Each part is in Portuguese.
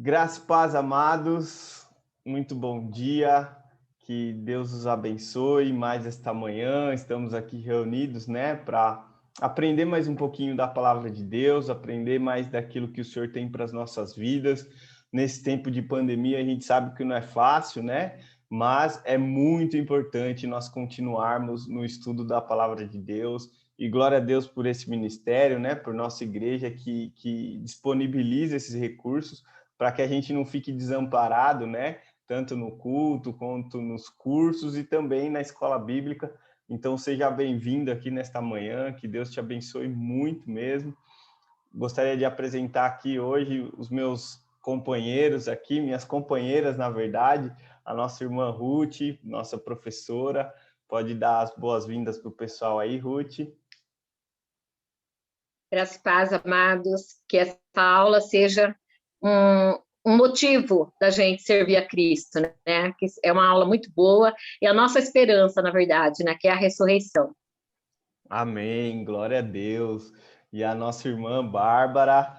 Graça e paz, amados, muito bom dia, que Deus os abençoe mais esta manhã. Estamos aqui reunidos, para aprender mais um pouquinho da palavra de Deus, aprender mais daquilo que o Senhor tem para as nossas vidas. Nesse tempo de pandemia, a gente sabe que não é fácil, mas é muito importante nós continuarmos no estudo da palavra de Deus. E glória a Deus por esse ministério, por nossa igreja que disponibiliza esses recursos para que a gente não fique desamparado, tanto no culto quanto nos cursos e também na escola bíblica. Então, seja bem-vindo aqui nesta manhã, que Deus te abençoe muito mesmo. Gostaria de apresentar aqui hoje os meus companheiros aqui, minhas companheiras, na verdade, a nossa irmã Ruth, nossa professora. Pode dar as boas-vindas para o pessoal aí, Ruth. Graças e paz, amados, que essa aula seja um motivo da gente servir a Cristo, né? Que é uma aula muito boa e a nossa esperança, na verdade, que é a ressurreição. Amém, glória a Deus. E a nossa irmã Bárbara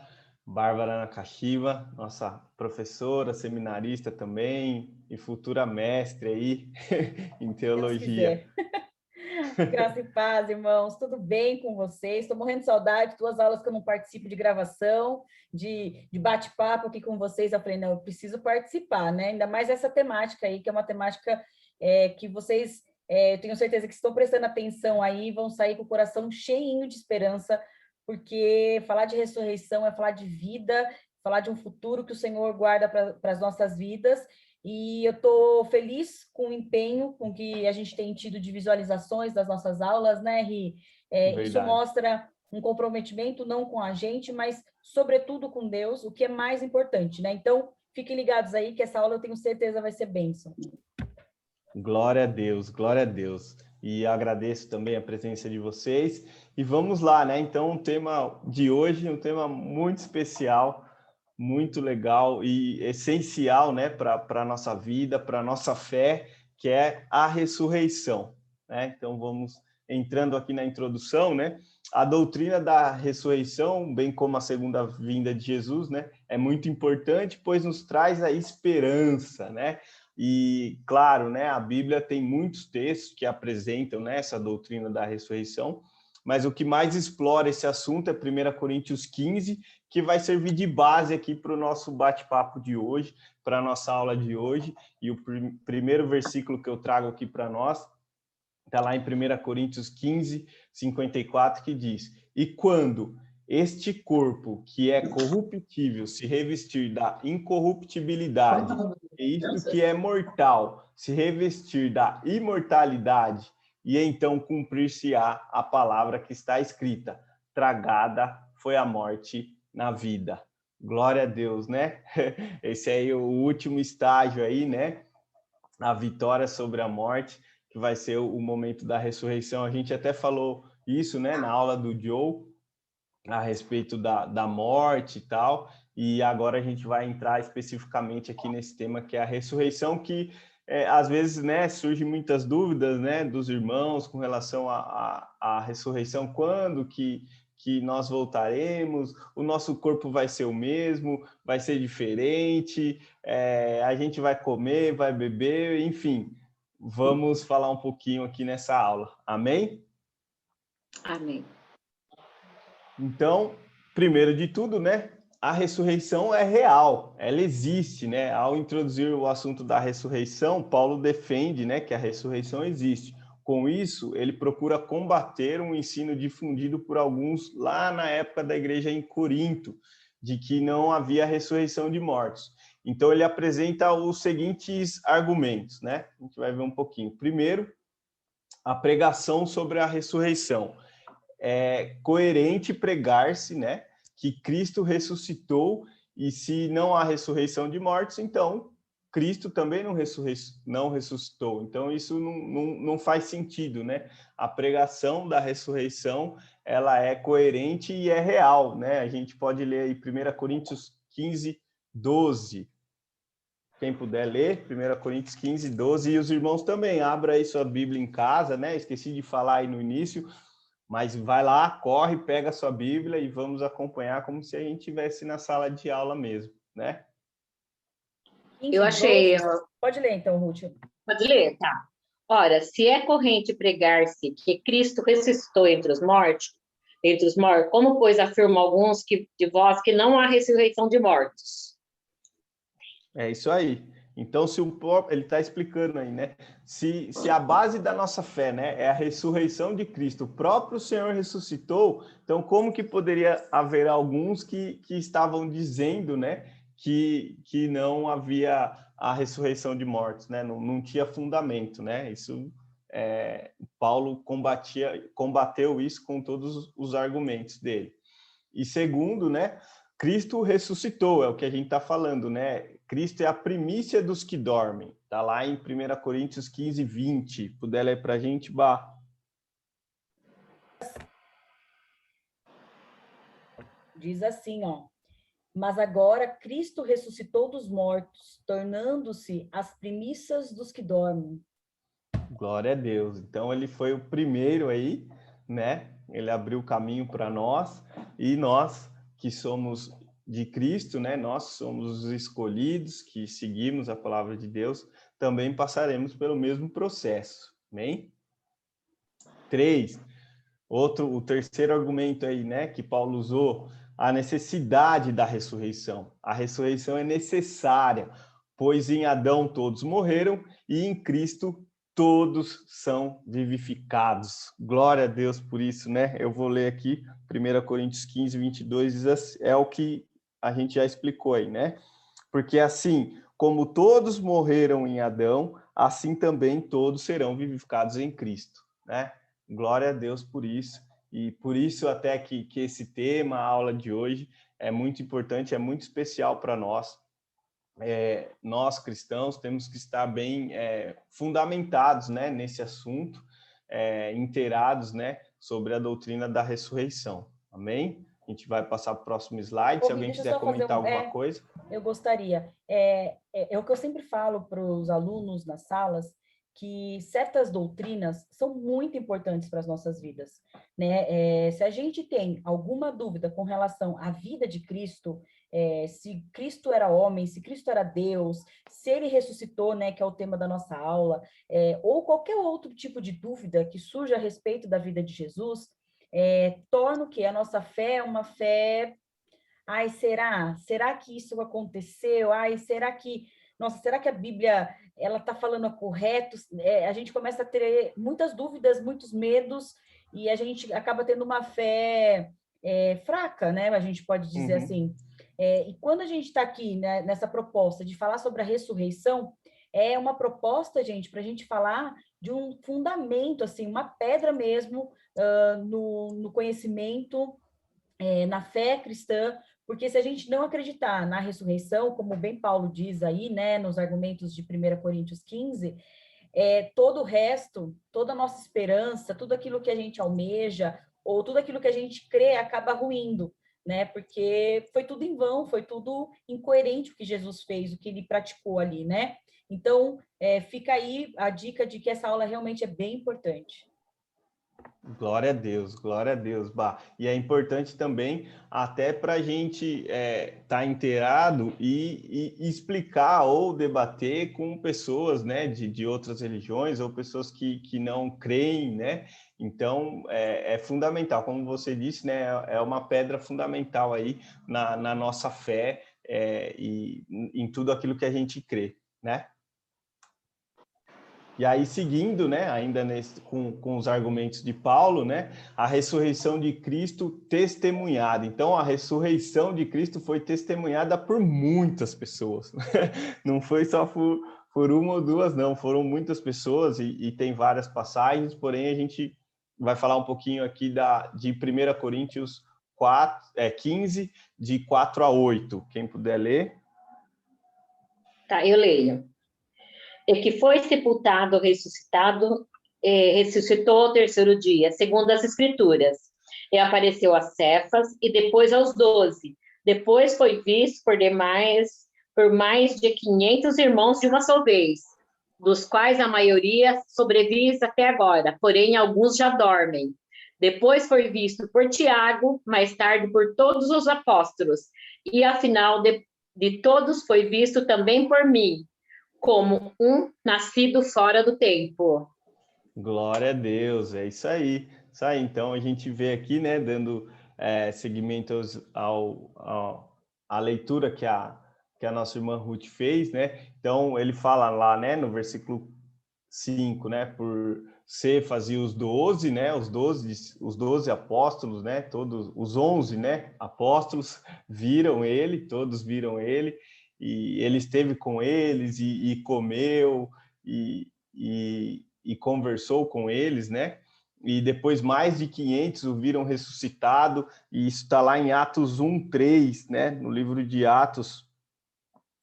Nakashiba, nossa professora, seminarista também e futura mestre aí em teologia. Graça e paz, irmãos, tudo bem com vocês? Estou morrendo de saudade, duas aulas que eu não participo de gravação, de bate-papo aqui com vocês. Eu falei, não, eu preciso participar, Ainda mais essa temática aí, que é uma temática que vocês, eu tenho certeza que estão prestando atenção aí, vão sair com o coração cheinho de esperança, porque falar de ressurreição é falar de vida, falar de um futuro que o Senhor guarda para as nossas vidas. E eu estou feliz com o empenho com que a gente tem tido de visualizações das nossas aulas, Ri? Isso mostra um comprometimento não com a gente, mas, sobretudo, com Deus, o que é mais importante, Então, fiquem ligados aí que essa aula eu tenho certeza vai ser bênção. Glória a Deus, glória a Deus. E agradeço também a presença de vocês. E vamos lá, Então, o tema de hoje é um tema muito especial, muito legal e essencial, para a nossa vida, para a nossa fé, que é a ressurreição, Então, vamos entrando aqui na introdução, A doutrina da ressurreição, bem como a segunda vinda de Jesus, é muito importante, pois nos traz a esperança, E, claro, a Bíblia tem muitos textos que apresentam essa doutrina da ressurreição, mas o que mais explora esse assunto é 1 Coríntios 15, que vai servir de base aqui para o nosso bate-papo de hoje, para a nossa aula de hoje. E o primeiro versículo que eu trago aqui para nós está lá em 1 Coríntios 15, 54, que diz: "E quando este corpo, que é corruptível, se revestir da incorruptibilidade, e isto que é mortal, se revestir da imortalidade, e então cumprir-se-á a palavra que está escrita: tragada foi a morte na vida." Glória a Deus, Esse aí é o último estágio aí, A vitória sobre a morte, que vai ser o momento da ressurreição. A gente até falou isso, na aula do Joe, a respeito da morte e tal, e agora a gente vai entrar especificamente aqui nesse tema, que é a ressurreição, que às vezes, surgem muitas dúvidas, dos irmãos com relação à ressurreição, quando que nós voltaremos, o nosso corpo vai ser o mesmo, vai ser diferente, a gente vai comer, vai beber, enfim, vamos falar um pouquinho aqui nessa aula. Amém? Amém. Então, primeiro de tudo, a ressurreição é real, ela existe, Ao introduzir o assunto da ressurreição, Paulo defende, que a ressurreição existe. Com isso, ele procura combater um ensino difundido por alguns lá na época da igreja em Corinto, de que não havia ressurreição de mortos. Então, ele apresenta os seguintes argumentos, A gente vai ver um pouquinho. Primeiro, a pregação sobre a ressurreição. É coerente pregar-se, que Cristo ressuscitou, e se não há ressurreição de mortos, então Cristo também não ressuscitou. Então isso não faz sentido, A pregação da ressurreição, ela é coerente e é real, A gente pode ler aí 1 Coríntios 15, 12. Quem puder ler, 1 Coríntios 15, 12, e os irmãos também, abra aí sua Bíblia em casa, Esqueci de falar aí no início, mas vai lá, corre, pega a sua Bíblia e vamos acompanhar como se a gente estivesse na sala de aula mesmo, Eu achei. Pode ler, então, Ruth. Pode ler, tá. Ora, se é corrente pregar-se que Cristo ressuscitou entre os mortos, como, pois, afirmam alguns de vós que não há ressurreição de mortos? É isso aí. Então, ele está explicando aí, né? Se a base da nossa fé, né, é a ressurreição de Cristo, o próprio Senhor ressuscitou, então como que poderia haver alguns que estavam dizendo, né, que não havia a ressurreição de mortos, né? Não tinha fundamento, né? Isso, Paulo combateu isso com todos os argumentos dele. E segundo, né, Cristo ressuscitou, é o que a gente está falando, né? Cristo é a primícia dos que dormem. Está lá em 1 Coríntios 15, 20. Puder ler para a gente, Bá? Diz assim, ó. Mas agora Cristo ressuscitou dos mortos, tornando-se as primícias dos que dormem. Glória a Deus. Então, ele foi o primeiro aí, né? Ele abriu o caminho para nós, e nós que somos de Cristo, né? Nós somos os escolhidos que seguimos a palavra de Deus, também passaremos pelo mesmo processo. Amém? 3. O terceiro argumento aí, né, que Paulo usou, a necessidade da ressurreição. A ressurreição é necessária, pois em Adão todos morreram e em Cristo todos são vivificados. Glória a Deus por isso, né? Eu vou ler aqui, 1 Coríntios 15, 22, é o que a gente já explicou aí, né? Porque assim, como todos morreram em Adão, assim também todos serão vivificados em Cristo, né? Glória a Deus por isso. E por isso até que esse tema, a aula de hoje, é muito importante, é muito especial para nós. Nós cristãos temos que estar bem fundamentados, né, nesse assunto, inteirados, né, sobre a doutrina da ressurreição. Amém? A gente vai passar para o próximo slide. Se alguém quiser comentar alguma coisa. Eu gostaria. É o que eu sempre falo para os alunos nas salas, que certas doutrinas são muito importantes para as nossas vidas, né? Se a gente tem alguma dúvida com relação à vida de Cristo, se Cristo era homem, se Cristo era Deus, se ele ressuscitou, né, que é o tema da nossa aula, ou qualquer outro tipo de dúvida que surja a respeito da vida de Jesus, torna o quê? A nossa fé uma fé... Ai, será? Será que isso aconteceu? Ai, será que... Nossa, será que a Bíblia ela está falando correto? A gente começa a ter muitas dúvidas, muitos medos, e a gente acaba tendo uma fé fraca, né? A gente pode dizer assim. E quando a gente está aqui, né, nessa proposta de falar sobre a ressurreição, é uma proposta, gente, para a gente falar de um fundamento, assim, uma pedra mesmo no conhecimento, na fé cristã, porque se a gente não acreditar na ressurreição, como bem Paulo diz aí, né, nos argumentos de 1 Coríntios 15, todo o resto, toda a nossa esperança, tudo aquilo que a gente almeja, ou tudo aquilo que a gente crê, acaba ruindo, né? Porque foi tudo em vão, foi tudo incoerente o que Jesus fez, o que ele praticou ali, né? Então, fica aí a dica de que essa aula realmente é bem importante. Glória a Deus, Bah. E é importante também, até para a gente estar inteirado e explicar ou debater com pessoas, né, de outras religiões ou pessoas que não creem, né? Então, é fundamental, como você disse, né, é uma pedra fundamental aí na nossa fé e em tudo aquilo que a gente crê, né? E aí, seguindo, né, ainda com os argumentos de Paulo, né, a ressurreição de Cristo testemunhada. Então, a ressurreição de Cristo foi testemunhada por muitas pessoas. Não foi só por uma ou duas, não. Foram muitas pessoas e tem várias passagens, porém a gente vai falar um pouquinho aqui de 1 Coríntios 15, de 4 a 8. Quem puder ler. Tá, eu leio. E que foi sepultado, ressuscitou ao terceiro dia, segundo as Escrituras, e apareceu a Cefas e depois aos 12. Depois foi visto por mais de 500 irmãos de uma só vez, dos quais a maioria sobrevive até agora, porém alguns já dormem. Depois foi visto por Tiago, mais tarde por todos os apóstolos, e afinal de todos foi visto também por mim, como um nascido fora do tempo. Glória a Deus, é isso aí. Isso aí, então a gente vê aqui, né, dando seguimento à leitura que a nossa irmã Ruth fez, né? Então ele fala lá, né, no versículo 5, né, por ser fazia os 12, né, os 12 apóstolos, né, todos os 11, né, apóstolos todos viram ele, e ele esteve com eles e comeu e conversou com eles, né? E depois mais de 500 o viram ressuscitado, e isso está lá em Atos 1:3, né? No livro de Atos.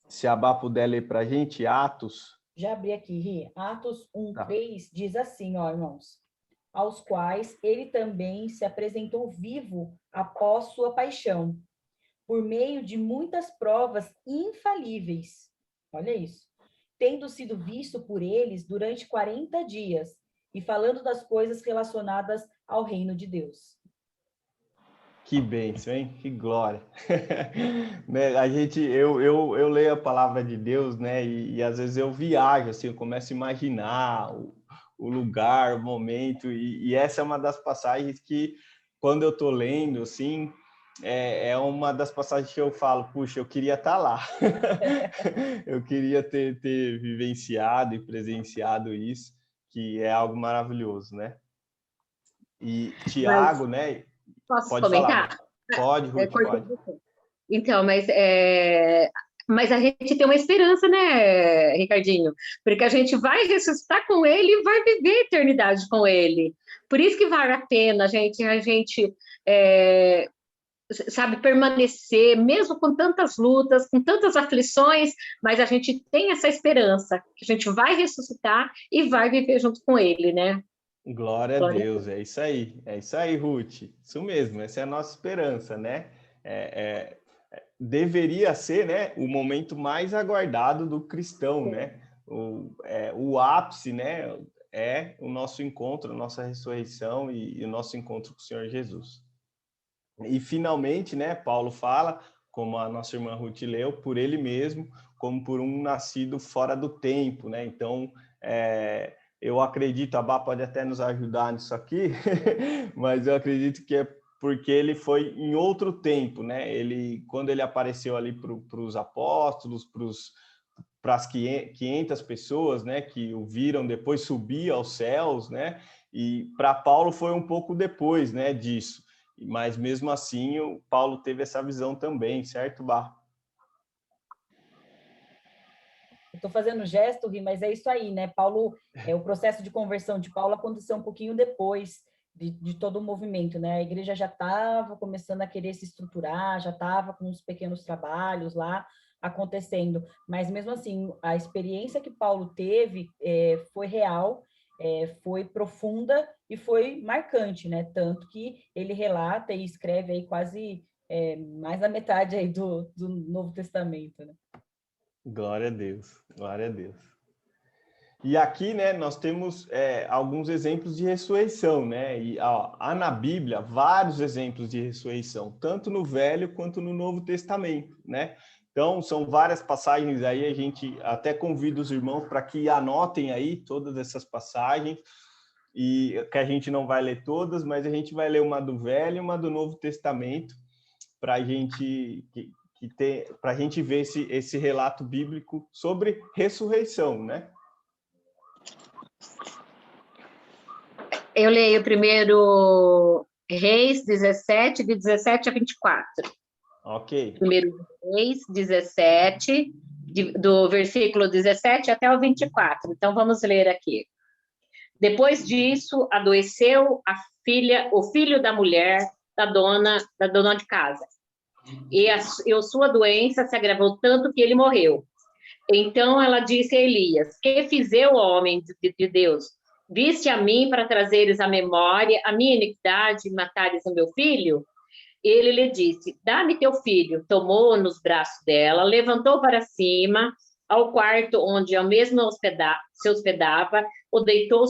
Se a Bá puder ler para a gente, Atos. Já abri aqui, Ri. Atos 1:3 Tá. diz assim, ó, irmãos, aos quais ele também se apresentou vivo após sua paixão, por meio de muitas provas infalíveis. Olha isso. Tendo sido visto por eles durante 40 dias e falando das coisas relacionadas ao reino de Deus. Que bênção, hein? Que glória. Né, eu leio a palavra de Deus, né? E às vezes eu viajo, assim, eu começo a imaginar o lugar, o momento, e essa é uma das passagens que, quando eu estou lendo, assim, é uma das passagens que eu falo, puxa, eu queria estar lá. Eu queria ter vivenciado e presenciado isso, que é algo maravilhoso, né? E Mas Tiago, né? posso Pode falar, comentar? Bá. Pode, É, Ruth, cortei pode. você. Então, mas a gente tem uma esperança, né, Ricardinho? Porque a gente vai ressuscitar com ele e vai viver a eternidade com ele. Por isso que vale a pena a gente sabe, permanecer, mesmo com tantas lutas, com tantas aflições, mas a gente tem essa esperança que a gente vai ressuscitar e vai viver junto com ele, né? Glória a Glória a Deus, Deus. é isso aí, Ruth. Isso mesmo, essa é a nossa esperança, né? Deveria ser, né, o momento mais aguardado do cristão, né? O ápice, né, é o nosso encontro, a nossa ressurreição e o nosso encontro com o Senhor Jesus. E finalmente, né, Paulo fala, como a nossa irmã Ruth leu, por ele mesmo, como por um nascido fora do tempo, né? Então, eu acredito, a Bá pode até nos ajudar nisso aqui, mas eu acredito que é porque ele foi em outro tempo, né? Quando ele apareceu ali para os apóstolos, para as 500 pessoas, né, que o viram depois subir aos céus, né? E para Paulo foi um pouco depois, né, disso. Mas mesmo assim, o Paulo teve essa visão também, certo, Bá? Estou fazendo gesto, Ri, mas é isso aí, né? Paulo, o processo de conversão de Paulo aconteceu um pouquinho depois de todo o movimento, né? A igreja já estava começando a querer se estruturar, já estava com uns pequenos trabalhos lá acontecendo, mas mesmo assim, a experiência que Paulo teve foi real, foi profunda e foi marcante, né? Tanto que ele relata e escreve aí quase mais da metade aí do Novo Testamento, né? Glória a Deus, glória a Deus. E aqui, né, nós temos alguns exemplos de ressurreição, né? E há na Bíblia vários exemplos de ressurreição, tanto no Velho quanto no Novo Testamento, né? Então, são várias passagens aí, a gente até convida os irmãos para que anotem aí todas essas passagens, e que a gente não vai ler todas, mas a gente vai ler uma do Velho e uma do Novo Testamento, para a gente para a gente ver esse relato bíblico sobre ressurreição, né? Eu leio primeiro Reis 17, de 17 a 24. Ok. Primeiro Reis 17, do versículo 17 até o 24. Então, vamos ler aqui. Depois disso, adoeceu o filho da mulher da dona de casa. E a sua doença se agravou tanto que ele morreu. Então ela disse a Elias: que fiz eu, homem de Deus? Viste a mim para trazeres à memória a minha iniquidade e matares o meu filho? Ele lhe disse: dá-me teu filho. Tomou-o nos braços dela, levantou para cima, ao quarto onde ao mesmo se hospedava, o deitou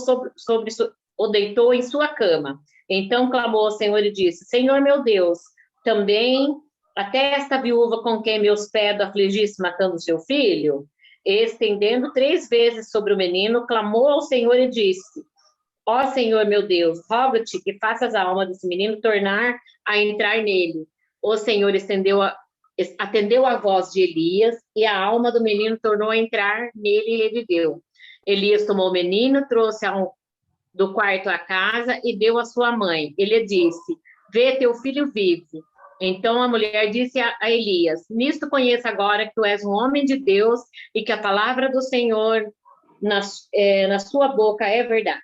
em sua cama. Então clamou ao Senhor e disse: Senhor meu Deus, também Até esta viúva com quem me hospedo afligisse matando seu filho? Estendendo 3 vezes sobre o menino, clamou ao Senhor e disse: Ó Senhor meu Deus, rogo-te que faças a alma desse menino tornar a entrar nele. O Senhor atendeu a voz de Elias, e a alma do menino tornou a entrar nele e reviveu. Elias tomou o menino, trouxe do quarto à casa e deu à sua mãe. Ele disse: Vê, teu filho vive. Então a mulher disse a Elias: Nisto conheço agora que tu és um homem de Deus e que a palavra do Senhor na sua boca é verdade.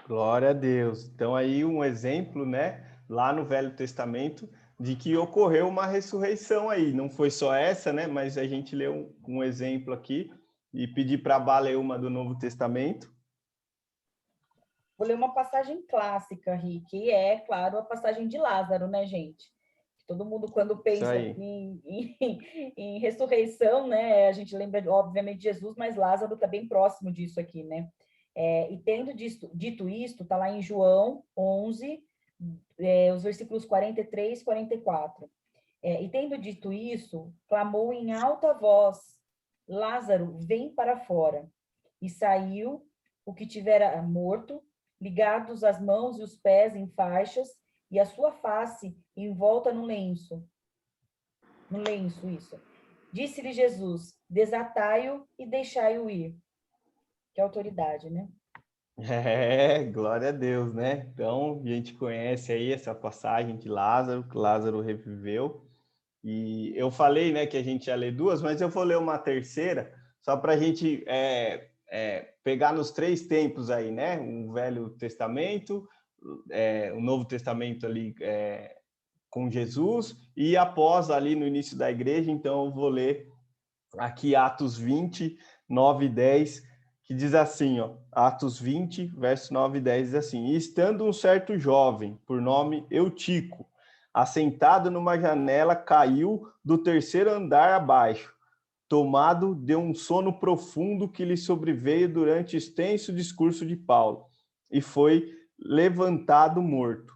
Glória a Deus. Então aí um exemplo, né, lá no Velho Testamento, de que ocorreu uma ressurreição aí. Não foi só essa, né, mas a gente leu um exemplo aqui e pedir para a Bá ler uma do Novo Testamento. Vou ler uma passagem clássica, Rick, que é, claro, a passagem de Lázaro, né, gente? Todo mundo, quando pensa em ressurreição, né, a gente lembra, obviamente, de Jesus, mas Lázaro está bem próximo disso aqui, né? E tendo dito isto, está lá em João 11, os versículos 43 e 44. E tendo dito isso, clamou em alta voz: Lázaro, vem para fora. E saiu o que tivera morto, ligados as mãos e os pés em faixas, e a sua face envolta no lenço. No lenço, isso. Disse-lhe Jesus: desatai-o e deixai-o ir. Que autoridade, né? Glória a Deus, né? Então, a gente conhece aí essa passagem de Lázaro, que Lázaro reviveu. E eu falei, né, que a gente ia ler 2, mas eu vou ler uma terceira, só para a gente pegar nos 3 tempos aí, né? O Velho Testamento, o Novo Testamento ali com Jesus, e após ali no início da igreja. Então eu vou ler aqui Atos 20, 9 e 10, que diz assim, ó, Atos 20, verso 9 e 10, diz assim: E estando um certo jovem, por nome Eutico, assentado numa janela, caiu do 3º andar abaixo, tomado de um sono profundo que lhe sobreveio durante extenso discurso de Paulo, e foi levantado morto.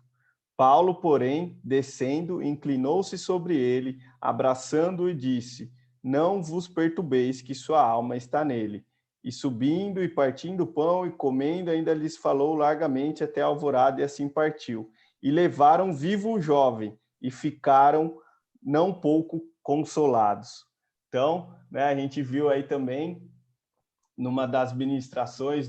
Paulo, porém, descendo, inclinou-se sobre ele, abraçando-o e disse: Não vos perturbeis, que sua alma está nele. E subindo e partindo o pão e comendo, ainda lhes falou largamente até a alvorada, e assim partiu. E levaram vivo o jovem, e ficaram não pouco consolados. Então, né, a gente viu aí também, numa das ministrações,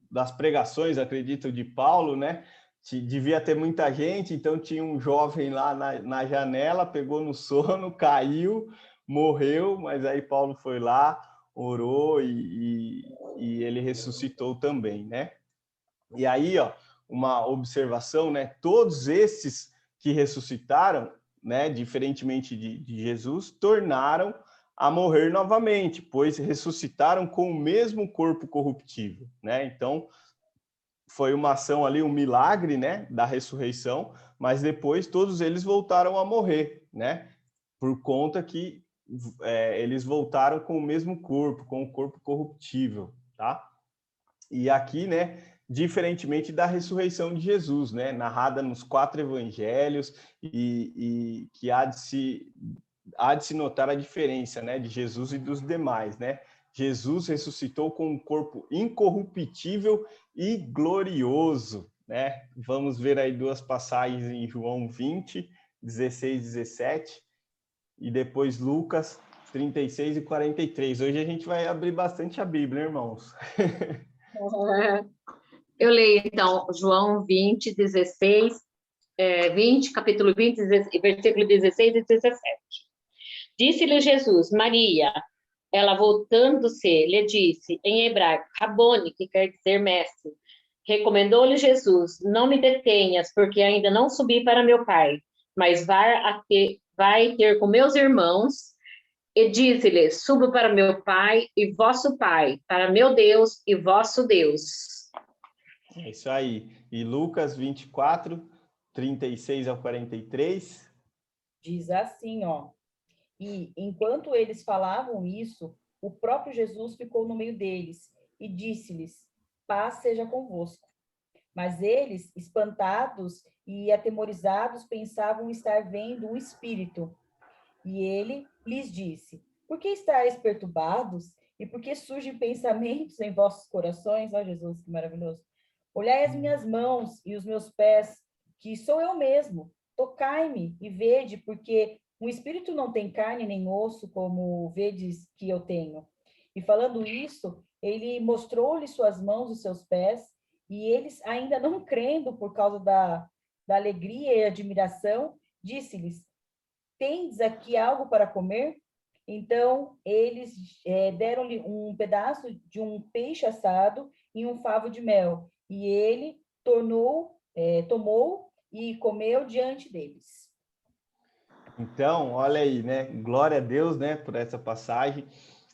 das pregações, acredito, de Paulo, né? Devia ter muita gente, então tinha um jovem lá na janela, pegou no sono, caiu, morreu, mas aí Paulo foi lá, orou e ele ressuscitou também, né? E aí, ó, uma observação, né? Todos esses que ressuscitaram, né, diferentemente de Jesus, tornaram a morrer novamente, pois ressuscitaram com o mesmo corpo corruptível, né? Então, foi uma ação ali, um milagre, né, da ressurreição, mas depois todos eles voltaram a morrer, né? Por conta que eles voltaram com o mesmo corpo, com o corpo corruptível, tá? E aqui, né, diferentemente da ressurreição de Jesus, né, narrada nos 4 evangelhos, e que há de se notar a diferença, né, de Jesus e dos demais, né? Jesus ressuscitou com um corpo incorruptível e glorioso, né? Vamos ver aí 2 passagens em João 20, 16 e 17, e depois Lucas 36 e 43. Hoje a gente vai abrir bastante a Bíblia, irmãos. Eu leio, então, João 20, 16, 20, capítulo 20, versículo 16 e 17. Disse-lhe Jesus: Maria. Ela, voltando-se, lhe disse, em hebraico, Rabone, que quer dizer mestre. Recomendou-lhe Jesus: Não me detenhas, porque ainda não subi para meu Pai, mas vai ter com meus irmãos. E disse-lhe: Subo para meu Pai e vosso Pai, para meu Deus e vosso Deus. É isso aí. E Lucas 24, 36 ao 43. Diz assim, ó. E enquanto eles falavam isso, o próprio Jesus ficou no meio deles e disse-lhes: Paz seja convosco. Mas eles, espantados e atemorizados, pensavam estar vendo um espírito. E ele lhes disse: por que estáis perturbados? E por que surgem pensamentos em vossos corações? Ó Jesus, que maravilhoso. Olhai as minhas mãos e os meus pés, que sou eu mesmo. Tocai-me e vede, porque um espírito não tem carne nem osso, como vedes que eu tenho. E falando isso, ele mostrou-lhe suas mãos e seus pés, e eles, ainda não crendo por causa da alegria e admiração, disse-lhes: tendes aqui algo para comer? Então, eles deram-lhe um pedaço de um peixe assado e um favo de mel. E ele tomou e comeu diante deles. Então, olha aí, né? Glória a Deus, né, por essa passagem.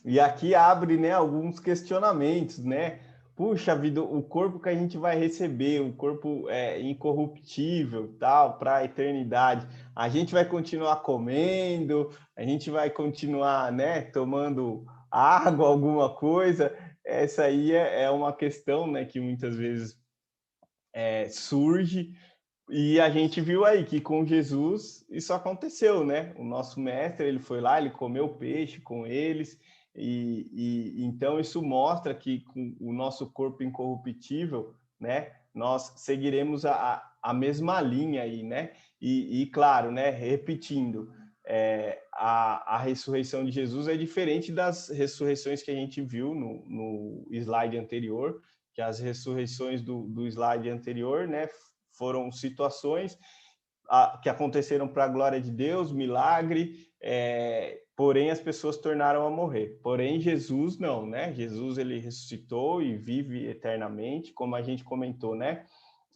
E aqui abre, né, alguns questionamentos, né? Puxa vida, o corpo que a gente vai receber, o corpo incorruptível, tal, para a eternidade. A gente vai continuar comendo, a gente vai continuar, né, tomando água, alguma coisa. Essa aí é uma questão, né, que muitas vezes surge. E a gente viu aí que com Jesus isso aconteceu, né? O nosso mestre, ele foi lá, ele comeu peixe com eles, e então isso mostra que com o nosso corpo incorruptível, né? Nós seguiremos a mesma linha aí, né? E claro, né? Repetindo, a ressurreição de Jesus é diferente das ressurreições que a gente viu no slide anterior, que as ressurreições do slide anterior, né? Foram situações que aconteceram para a glória de Deus, milagre, porém as pessoas tornaram a morrer. Porém, Jesus não, né? Jesus, ele ressuscitou e vive eternamente, como a gente comentou, né?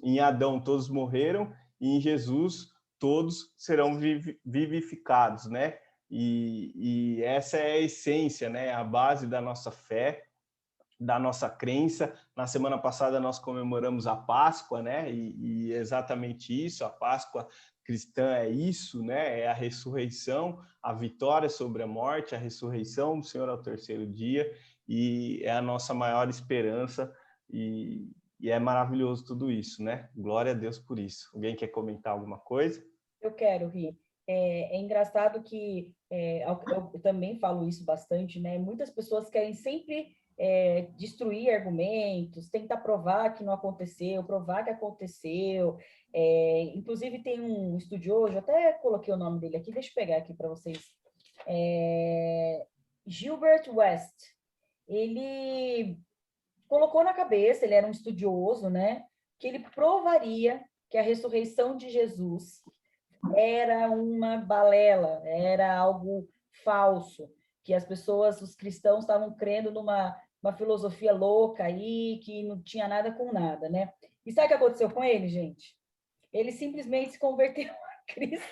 Em Adão todos morreram e em Jesus todos serão vivificados, né? E essa é a essência, né? A base da nossa fé, da nossa crença. Na semana passada nós comemoramos a Páscoa, né? E exatamente isso, a Páscoa cristã é isso, né? É a ressurreição, a vitória sobre a morte, a ressurreição do Senhor ao terceiro dia, e é a nossa maior esperança, e é maravilhoso tudo isso, né? Glória a Deus por isso. Alguém quer comentar alguma coisa? Eu quero, Ri. É engraçado que eu também falo isso bastante, né? Muitas pessoas querem sempre destruir argumentos, tentar provar que não aconteceu, provar que aconteceu. Inclusive, tem um estudioso, até coloquei o nome dele aqui, deixa eu pegar aqui para vocês. Gilbert West. Ele colocou na cabeça, ele era um estudioso, né? Que ele provaria que a ressurreição de Jesus era uma balela, era algo falso, que as pessoas, os cristãos, estavam crendo numa filosofia louca aí, que não tinha nada com nada, né? E sabe o que aconteceu com ele, gente? Ele simplesmente se converteu a Cristo.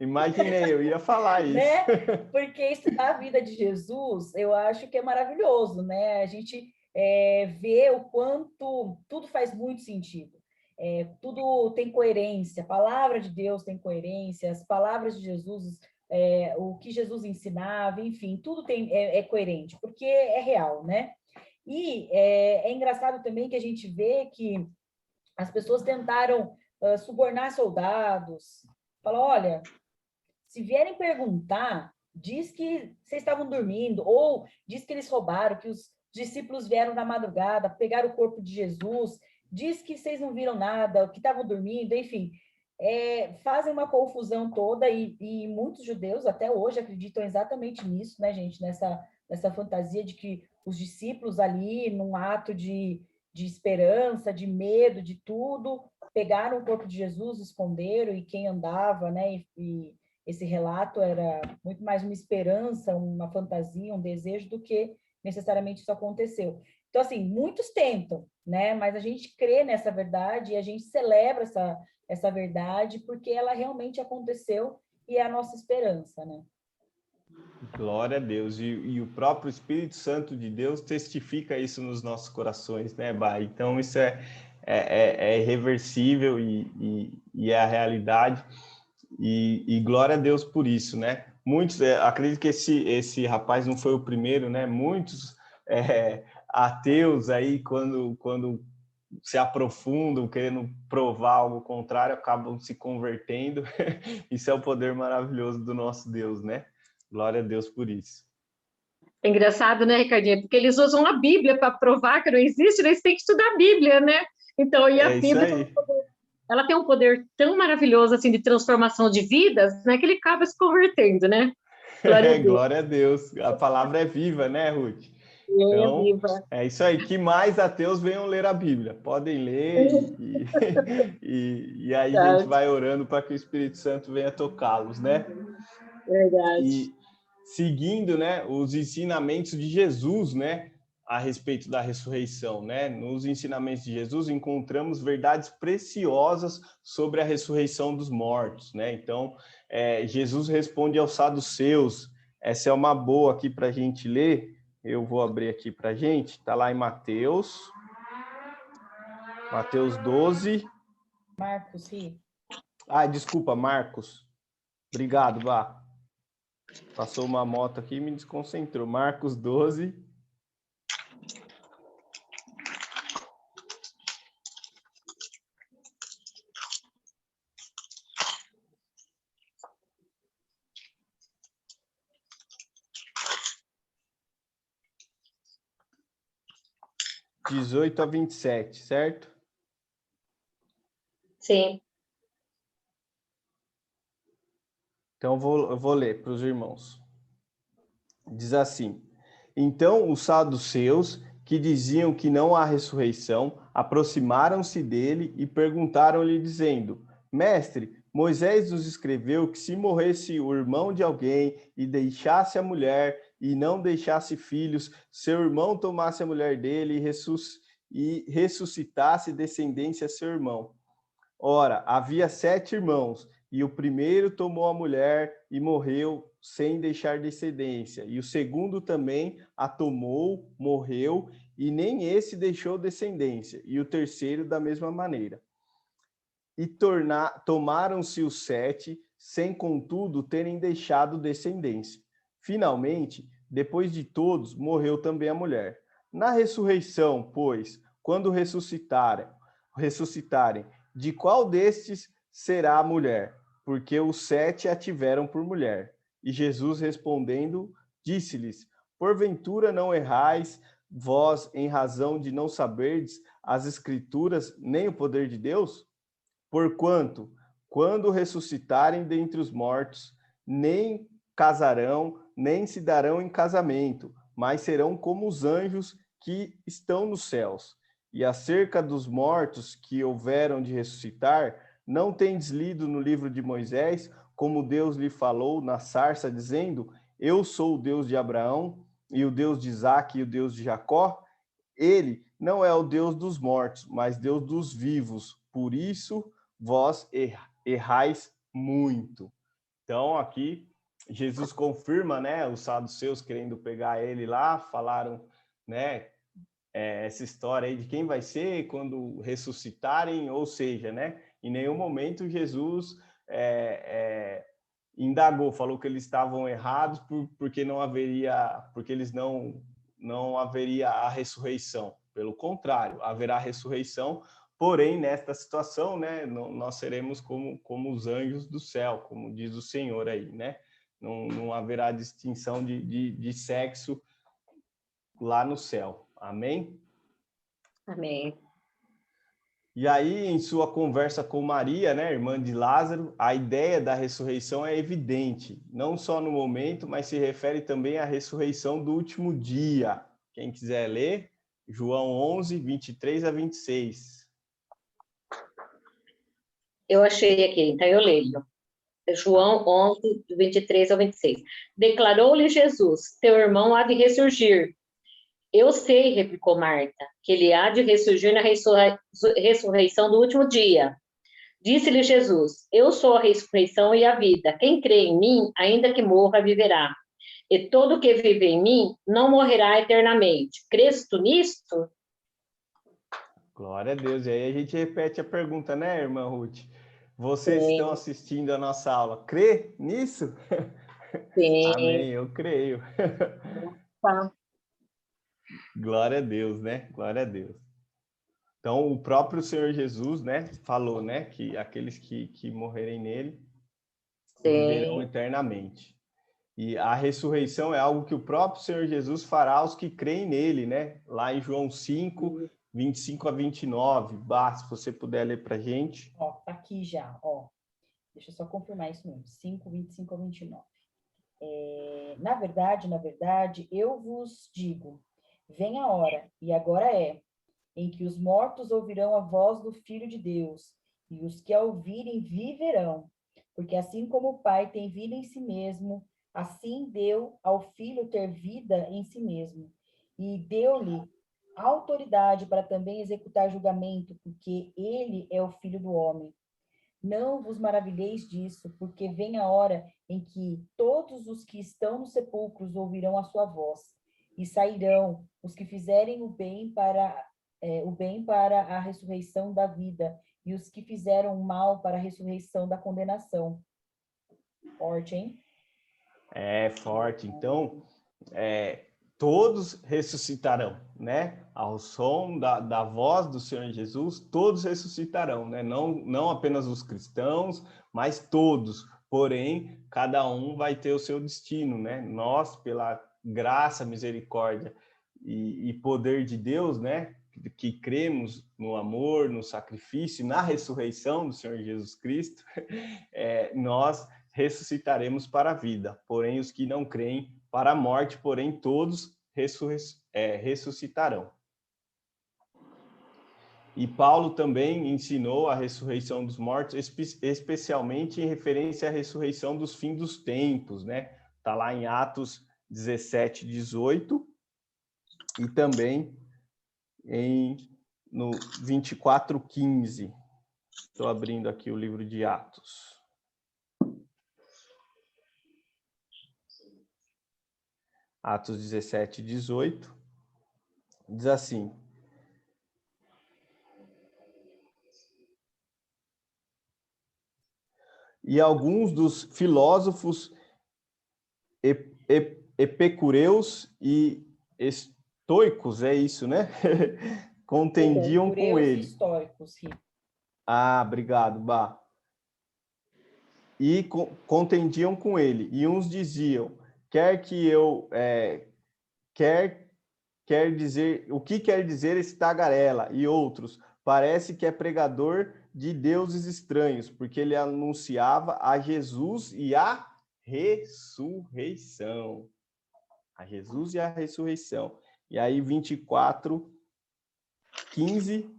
Imaginei, eu ia falar isso. Né? Porque estudar a vida de Jesus, eu acho que é maravilhoso, né? A gente vê o quanto tudo faz muito sentido. Tudo tem coerência, a palavra de Deus tem coerência, as palavras de Jesus, o que Jesus ensinava, enfim, tudo é coerente, porque é real, né? E é engraçado também que a gente vê que as pessoas tentaram subornar soldados, falar, olha, se vierem perguntar, diz que vocês estavam dormindo, ou diz que eles roubaram, que os discípulos vieram na madrugada, pegaram o corpo de Jesus, diz que vocês não viram nada, que estavam dormindo, enfim. Fazem uma confusão toda e muitos judeus até hoje acreditam exatamente nisso, né, gente? Nessa fantasia de que os discípulos ali, num ato de esperança, de medo, de tudo, pegaram o corpo de Jesus, esconderam, e quem andava, né, e esse relato era muito mais uma esperança, uma fantasia, um desejo, do que necessariamente isso aconteceu. Então, assim, muitos tentam, né? Mas a gente crê nessa verdade e a gente celebra essa verdade porque ela realmente aconteceu e é a nossa esperança, né? Glória a Deus. E o próprio Espírito Santo de Deus testifica isso nos nossos corações, né, Bah? Então, isso é irreversível e é a realidade. E glória a Deus por isso, né? Muitos, acredito que esse rapaz não foi o primeiro, né? Muitos ateus aí, quando se aprofundam, querendo provar algo contrário, acabam se convertendo. Isso é o poder maravilhoso do nosso Deus, né? Glória a Deus por isso. É engraçado, né, Ricardinho? Porque eles usam a Bíblia para provar que não existe, eles têm que estudar a Bíblia, né? Então, e a É isso Bíblia aí. ela tem um poder tão maravilhoso assim de transformação de vidas, né, que ele acaba se convertendo, né? Glória a Deus. Glória a Deus. A palavra é viva, né, Ruth? É Então, viva. é isso aí. Que mais ateus venham ler a Bíblia. Podem ler e aí a gente Verdade, vai orando para que o Espírito Santo venha tocá-los, né? verdade. E seguindo, né, os ensinamentos de Jesus, né, a respeito da ressurreição, né? Nos ensinamentos de Jesus encontramos verdades preciosas sobre a ressurreição dos mortos, né? Então, Jesus responde aos saduceus. Essa é uma boa aqui para a gente ler. Eu vou abrir aqui para a gente. Está lá em Mateus 12. Marcos, sim. Desculpa, Marcos. Obrigado, Bá. Passou uma moto aqui e me desconcentrou. Marcos 12. (18 a 27), certo? Sim. Então eu vou ler para os irmãos. Diz assim: Então os saduceus, que diziam que não há ressurreição, aproximaram-se dele e perguntaram-lhe, dizendo: Mestre, Moisés nos escreveu que se morresse o irmão de alguém e deixasse a mulher e não deixasse filhos, seu irmão tomasse a mulher dele e ressuscitasse descendência a seu irmão. Ora, havia 7 irmãos, e o primeiro tomou a mulher e morreu sem deixar descendência. E o segundo também a tomou, morreu, e nem esse deixou descendência. E o terceiro da mesma maneira. E tomaram-se os 7, sem contudo terem deixado descendência. Finalmente, depois de todos, morreu também a mulher. Na ressurreição, pois, quando ressuscitarem, de qual destes será a mulher? Porque os 7 a tiveram por mulher. E Jesus respondendo, disse-lhes: Porventura não errais vós em razão de não saberdes as Escrituras nem o poder de Deus? Porquanto, quando ressuscitarem dentre os mortos, nem casarão, nem se darão em casamento, mas serão como os anjos que estão nos céus. E acerca dos mortos que houveram de ressuscitar, não tendes lido no livro de Moisés, como Deus lhe falou na sarça, dizendo: Eu sou o Deus de Abraão, e o Deus de Isaque, e o Deus de Jacó? Ele não é o Deus dos mortos, mas Deus dos vivos. Por isso, vós errais muito. Então, aqui, Jesus confirma, né, os saduceus querendo pegar ele lá, falaram, né, essa história aí de quem vai ser quando ressuscitarem, ou seja, né, em nenhum momento Jesus indagou, falou que eles estavam errados porque não haveria, porque eles não haveria a ressurreição. Pelo contrário, haverá ressurreição, porém, nesta situação, né, nós seremos como os anjos do céu, como diz o Senhor aí, né? Não haverá distinção de sexo lá no céu. Amém? Amém. E aí, em sua conversa com Maria, né, irmã de Lázaro, a ideia da ressurreição é evidente, não só no momento, mas se refere também à ressurreição do último dia. Quem quiser ler, João 11, 23 a 26. Eu achei aqui, então eu leio. João 11, 23 ao 26. Declarou-lhe Jesus: Teu irmão há de ressurgir. Eu sei, replicou Marta, que ele há de ressurgir na ressurreição do último dia. Disse-lhe Jesus: Eu sou a ressurreição e a vida. Quem crê em mim, ainda que morra, viverá. E todo que vive em mim não morrerá eternamente. Crês tu nisto? Glória a Deus. E aí a gente repete a pergunta, né, irmã Ruth? Vocês Sim, estão assistindo a nossa aula, crê nisso? sim. Amém, eu creio. Tá. Glória a Deus, né? Glória a Deus. Então, o próprio Senhor Jesus, né, falou, né, que aqueles que morrerem nele viverão eternamente. E a ressurreição é algo que o próprio Senhor Jesus fará aos que creem nele, né? Lá em João 5, 25 a 29. Bah, se você puder ler para a gente. Ó, tá aqui já, ó. Deixa eu só confirmar isso mesmo. 5, 25 a 29. Na verdade, eu vos digo, vem a hora, e agora é, em que os mortos ouvirão a voz do Filho de Deus, e os que a ouvirem viverão. Porque assim como o Pai tem vida em si mesmo, assim deu ao Filho ter vida em si mesmo. E deu-lhe autoridade para também executar julgamento, porque ele é o Filho do homem. Não vos maravilheis disso, porque vem a hora em que todos os que estão nos sepulcros ouvirão a sua voz, e sairão os que fizerem o bem para a ressurreição da vida, e os que fizeram o mal para a ressurreição da condenação. Forte, hein? É forte. Então, todos ressuscitarão, né? Ao som da voz do Senhor Jesus, todos ressuscitarão, né? Não apenas os cristãos, mas todos. Porém, cada um vai ter o seu destino, né? Nós, pela graça, misericórdia e poder de Deus, né? Que cremos no amor, no sacrifício, na ressurreição do Senhor Jesus Cristo, nós ressuscitaremos para a vida. Porém, os que não creem, para a morte, porém, todos ressuscitarão. E Paulo também ensinou a ressurreição dos mortos, especialmente em referência à ressurreição dos fins dos tempos, né? Está lá em Atos 17, 18, e também no 24, 15. Estou abrindo aqui o livro de Atos. Atos 17, 18. Diz assim: e alguns dos filósofos epicureus e estoicos, é isso, né? Contendiam com ele. Históricos, sim. Ah, obrigado, Bah. E contendiam com ele. E uns diziam, quer dizer, o que quer dizer esse tagarela? E outros, parece que é pregador de deuses estranhos, porque ele anunciava a Jesus e a ressurreição. A Jesus e a ressurreição. E aí, 24, 15.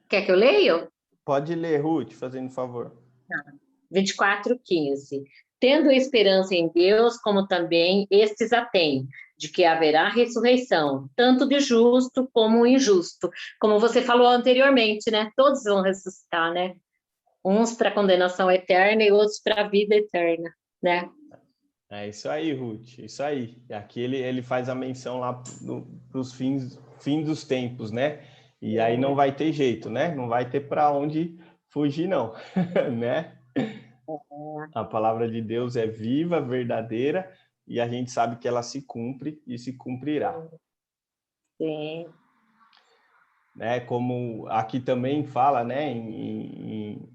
Quer que eu leia? Pode ler, Ruth, fazendo favor. 24, 15. Tendo esperança em Deus, como também estes a têm, de que haverá ressurreição, tanto de justo como injusto. Como você falou anteriormente, né? Todos vão ressuscitar, né? Uns para condenação eterna e outros para a vida eterna, né? É isso aí, Ruth, isso aí. E aqui ele faz a menção lá para os fins dos tempos, né? E aí não vai ter jeito, né? Não vai ter para onde fugir, não, né? A palavra de Deus é viva, verdadeira, e a gente sabe que ela se cumpre e se cumprirá. Sim. Né? Como aqui também fala, né? Em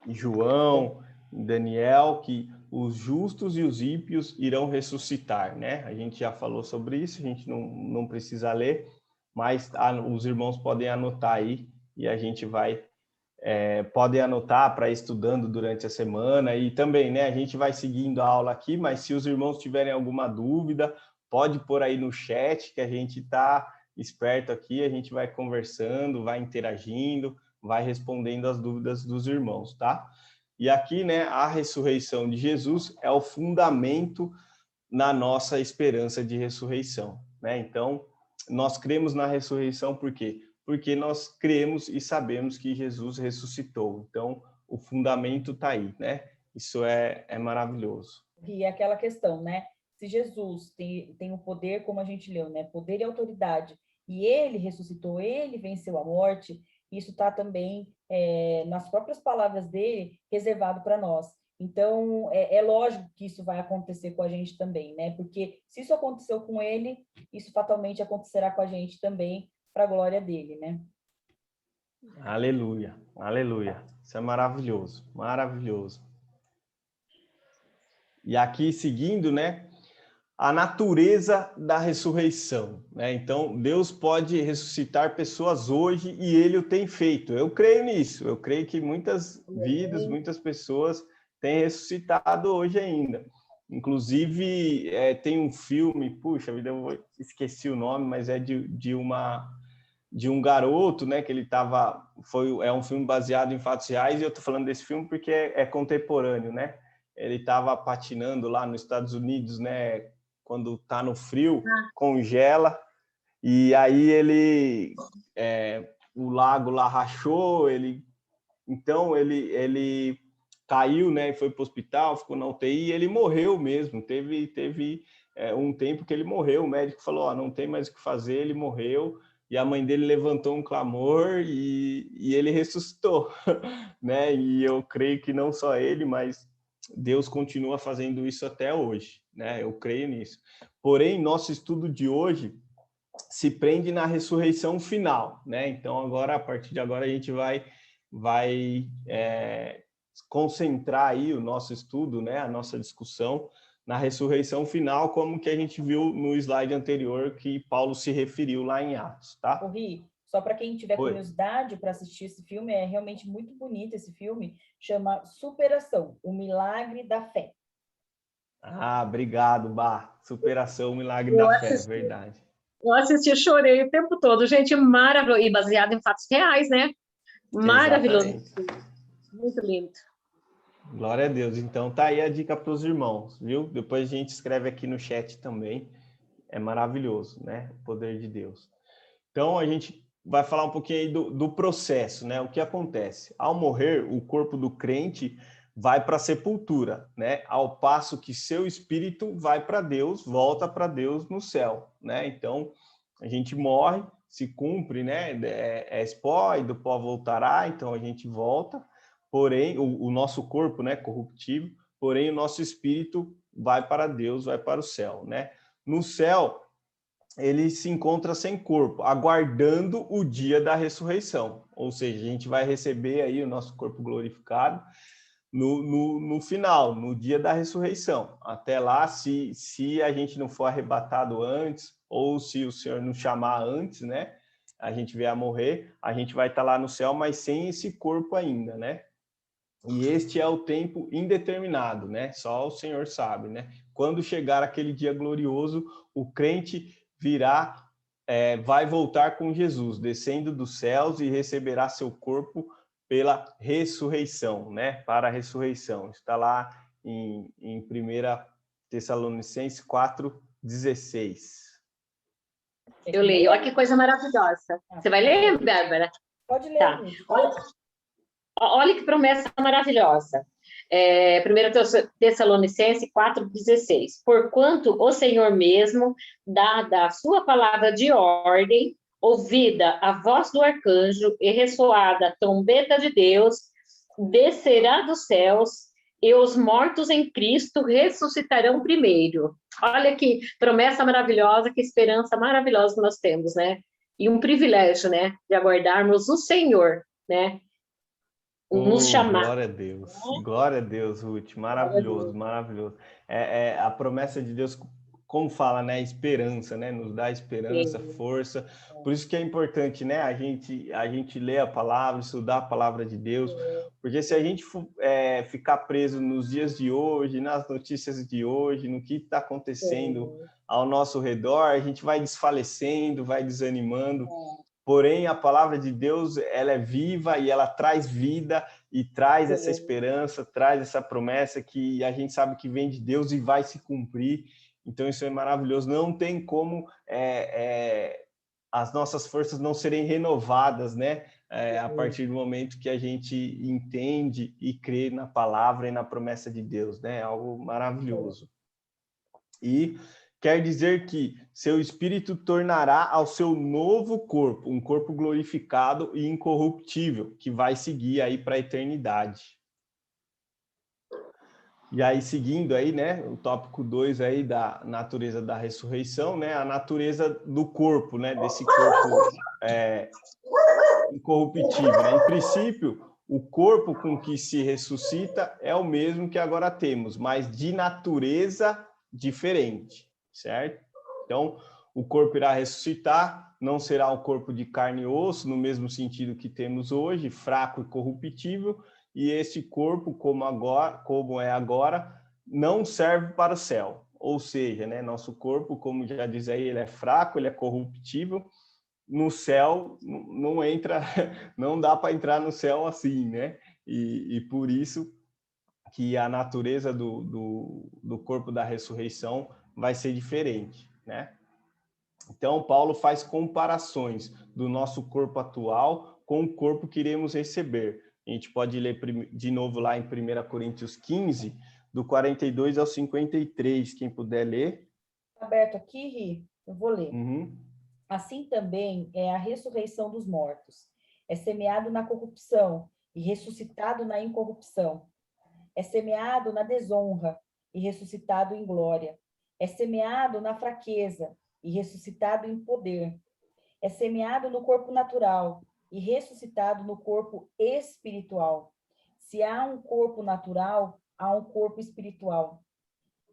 João, em Daniel, que os justos e os ímpios irão ressuscitar, né? A gente já falou sobre isso, a gente não precisa ler, mas os irmãos podem anotar aí e a gente vai podem anotar para ir estudando durante a semana e também, né? A gente vai seguindo a aula aqui, mas se os irmãos tiverem alguma dúvida, pode pôr aí no chat que a gente está esperto aqui, a gente vai conversando, vai interagindo, vai respondendo as dúvidas dos irmãos, tá? E aqui, né, a ressurreição de Jesus é o fundamento na nossa esperança de ressurreição, né? Então, nós cremos na ressurreição por quê? Porque nós cremos e sabemos que Jesus ressuscitou. Então, o fundamento está aí, né? Isso é maravilhoso. E aquela questão, né? Se Jesus tem o poder, como a gente leu, né? Poder e autoridade, e ele ressuscitou, ele venceu a morte, isso está também nas próprias palavras dele reservado para nós. Então, é lógico que isso vai acontecer com a gente também, né? Porque se isso aconteceu com ele, isso fatalmente acontecerá com a gente também, para a glória dele, né? Aleluia, aleluia. Isso é maravilhoso, maravilhoso. E aqui seguindo, né? A natureza da ressurreição, né? Então, Deus pode ressuscitar pessoas hoje e ele o tem feito. Eu creio nisso. Eu creio que muitas vidas, muitas pessoas têm ressuscitado hoje ainda. Inclusive, tem um filme, puxa vida, esqueci o nome, mas é de um garoto, né? Que ele é um filme baseado em fatos reais, e eu tô falando desse filme porque é contemporâneo, né? Ele estava patinando lá nos Estados Unidos, né? Quando está no frio, congela, e aí o lago lá rachou, então ele caiu, né, e foi para o hospital, ficou na UTI, e ele morreu mesmo, teve um tempo que ele morreu, o médico falou, não tem mais o que fazer, ele morreu, e a mãe dele levantou um clamor, e ele ressuscitou, né, e eu creio que não só ele, mas Deus continua fazendo isso até hoje, né? Eu creio nisso. Porém, nosso estudo de hoje se prende na ressurreição final, né? Então, agora, a partir de agora, a gente vai concentrar aí o nosso estudo, né? A nossa discussão na ressurreição final, como que a gente viu no slide anterior que Paulo se referiu lá em Atos, tá? Ri, só para quem tiver Oi. curiosidade para assistir esse filme, é realmente muito bonito esse filme, chama Superação, o Milagre da Fé. Obrigado, Bah. Superação, o milagre da fé, verdade. Eu assisti, chorei o tempo todo. Gente, maravilhoso. E baseado em fatos reais, né? Maravilhoso. Exatamente. Muito lindo. Glória a Deus. Então, tá aí a dica para os irmãos, viu? Depois a gente escreve aqui no chat também. É maravilhoso, né? O poder de Deus. Então, a gente vai falar um pouquinho aí do processo, né? O que acontece? Ao morrer, o corpo do crente vai para a sepultura, né? Ao passo que seu espírito vai para Deus, volta para Deus no céu, né? Então, a gente morre, se cumpre, né? Pó, e do pó voltará, então a gente volta, porém, o nosso corpo, né? Corruptível, porém, o nosso espírito vai para Deus, vai para o céu, né? No céu, ele se encontra sem corpo, aguardando o dia da ressurreição. Ou seja, a gente vai receber aí o nosso corpo glorificado no final, no dia da ressurreição. Até lá, se a gente não for arrebatado antes, ou se o Senhor nos chamar antes, né? A gente vier a morrer, a gente vai estar lá no céu, mas sem esse corpo ainda, né? E este é o tempo indeterminado, né? Só o Senhor sabe, né? Quando chegar aquele dia glorioso, o crente vai voltar com Jesus, descendo dos céus e receberá seu corpo pela ressurreição, né? Para a ressurreição. Está lá em 1 Tessalonicenses 4:16. Eu leio. Olha que coisa maravilhosa. Você vai ler, Bárbara? Pode ler. Tá. Olha que promessa maravilhosa. 1 Tessalonicenses 4,16. Porquanto o Senhor mesmo, dada a sua palavra de ordem, ouvida a voz do arcanjo e ressoada a trombeta de Deus, descerá dos céus, e os mortos em Cristo ressuscitarão primeiro. Olha que promessa maravilhosa, que esperança maravilhosa que nós temos, né? E um privilégio, né? De aguardarmos o Senhor, né? Nos chamar. Glória a Deus, Ruth, maravilhoso, maravilhoso. A promessa de Deus, como fala, né? Esperança, né? Nos dá esperança, força. Por isso que é importante, né? A gente ler a palavra, estudar a palavra de Deus, porque se a gente ficar preso nos dias de hoje, nas notícias de hoje, no que está acontecendo ao nosso redor, a gente vai desfalecendo, vai desanimando. Porém, a palavra de Deus, ela é viva e ela traz vida e traz essa esperança, traz essa promessa que a gente sabe que vem de Deus e vai se cumprir. Então, isso é maravilhoso. Não tem como as nossas forças não serem renovadas, né? A partir do momento que a gente entende e crê na palavra e na promessa de Deus, né? É algo maravilhoso. E quer dizer que seu espírito tornará ao seu novo corpo, um corpo glorificado e incorruptível, que vai seguir aí para a eternidade. E aí, seguindo aí, né, o tópico 2 aí da natureza da ressurreição, né, a natureza do corpo, né, desse corpo incorruptível, né? Em princípio, o corpo com que se ressuscita é o mesmo que agora temos, mas de natureza diferente, certo? Então, o corpo irá ressuscitar, não será um corpo de carne e osso, no mesmo sentido que temos hoje, fraco e corruptível, e esse corpo, como é agora, não serve para o céu. Ou seja, né, nosso corpo, como já diz aí, ele é fraco, ele é corruptível. No céu não entra, não dá para entrar no céu assim, né? E por isso que a natureza do corpo da ressurreição vai ser diferente, né? Então, Paulo faz comparações do nosso corpo atual com o corpo que iremos receber. A gente pode ler de novo lá em 1 Coríntios 15, do 42 ao 53, quem puder ler. Tá aberto aqui, Ri? Eu vou ler. Uhum. Assim também é a ressurreição dos mortos. É semeado na corrupção e ressuscitado na incorrupção. É semeado na desonra e ressuscitado em glória. É semeado na fraqueza e ressuscitado em poder. É semeado no corpo natural e ressuscitado no corpo espiritual. Se há um corpo natural, há um corpo espiritual.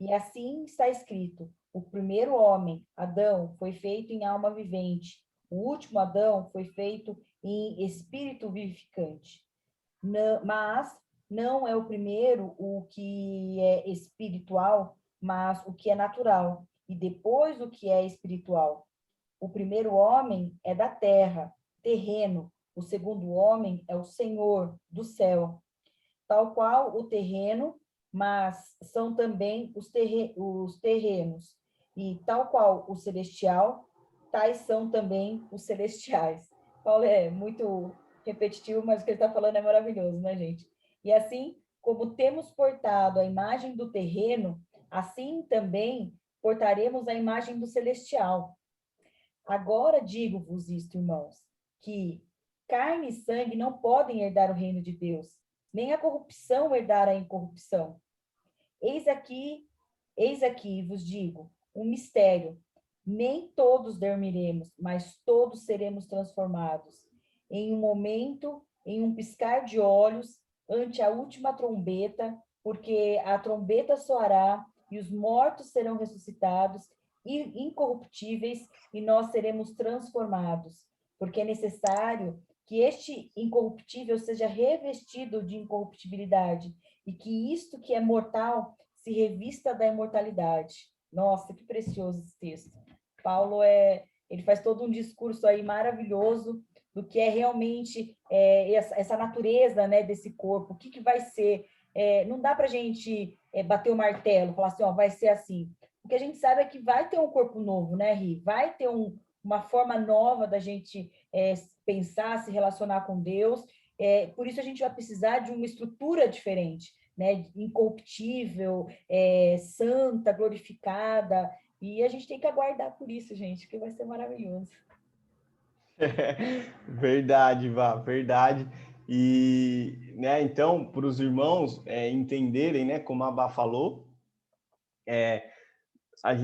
E assim está escrito: o primeiro homem, Adão, foi feito em alma vivente. O último Adão foi feito em espírito vivificante. Mas não é o primeiro o que é espiritual, mas o que é natural. E depois o que é espiritual. O primeiro homem é da terra, terreno. O segundo homem é o Senhor do céu. Tal qual o terreno, mas são também os terrenos. E tal qual o celestial, tais são também os celestiais. Paulo é muito repetitivo, mas o que ele está falando é maravilhoso, né, gente? E assim, como temos portado a imagem do terreno, assim também portaremos a imagem do celestial. Agora digo-vos isto, irmãos, que carne e sangue não podem herdar o reino de Deus, nem a corrupção herdar a incorrupção. Eis aqui vos digo, um mistério. Nem todos dormiremos, mas todos seremos transformados. Em um momento, em um piscar de olhos, ante a última trombeta, porque a trombeta soará e os mortos serão ressuscitados incorruptíveis e nós seremos transformados, porque é necessário que este incorruptível seja revestido de incorruptibilidade e que isto que é mortal se revista da imortalidade. Nossa, que precioso esse texto. Paulo ele faz todo um discurso aí maravilhoso do que é realmente essa natureza, né, desse corpo, o que vai ser. Não dá para a gente bater o martelo, falar assim, ó, vai ser assim. O que a gente sabe é que vai ter um corpo novo, né, Ri? Vai ter uma forma nova da gente pensar, se relacionar com Deus. Por isso a gente vai precisar de uma estrutura diferente, né? Incorruptível, santa, glorificada. E a gente tem que aguardar por isso, gente, que vai ser maravilhoso. Verdade, Vá, verdade. E, né, então, para os irmãos entenderem, né, como a Vá falou,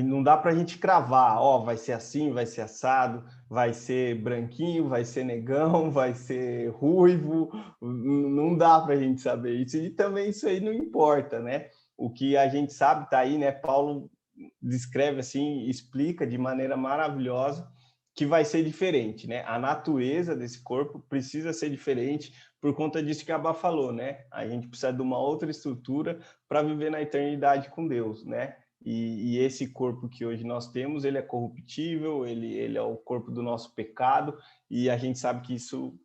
não dá para a gente cravar, ó, vai ser assim, vai ser assado, vai ser branquinho, vai ser negão, vai ser ruivo, não dá para a gente saber isso, e também isso aí não importa, né? O que a gente sabe tá aí, né? Paulo descreve assim, explica de maneira maravilhosa que vai ser diferente, né? A natureza desse corpo precisa ser diferente por conta disso que a Bá falou, né? A gente precisa de uma outra estrutura para viver na eternidade com Deus, né? E esse corpo que hoje nós temos, ele é corruptível, ele é o corpo do nosso pecado, e a gente sabe que isso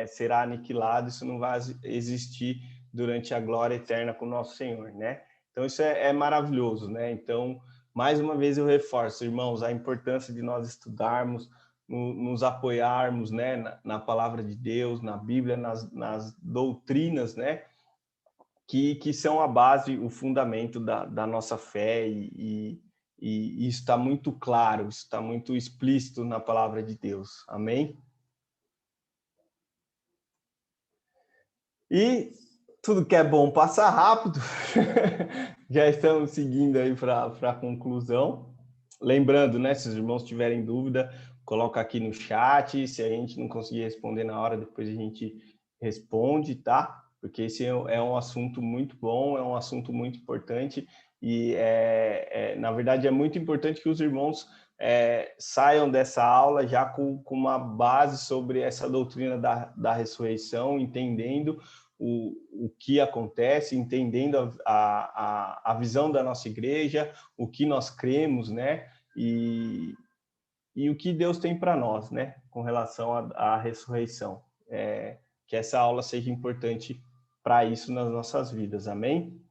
será aniquilado, isso não vai existir durante a glória eterna com o nosso Senhor, né? Então, isso é maravilhoso, né? Então, mais uma vez eu reforço, irmãos, a importância de nós estudarmos, nos apoiarmos, né, na palavra de Deus, na Bíblia, nas doutrinas, né? Que são a base, o fundamento da nossa fé, e isso está muito claro, isso está muito explícito na palavra de Deus. Amém? E Tudo que é bom passa rápido. Já estamos seguindo aí para a conclusão. Lembrando, né, se os irmãos tiverem dúvida, coloca aqui no chat. Se a gente não conseguir responder na hora, depois a gente responde, tá? Porque esse é um assunto muito bom, é um assunto muito importante e, na verdade, é muito importante que os irmãos saiam dessa aula já com uma base sobre essa doutrina da ressurreição, entendendo o que acontece, entendendo a visão da nossa igreja, o que nós cremos, né? E o que Deus tem para nós, né? Com relação à ressurreição. Que essa aula seja importante para isso nas nossas vidas, amém?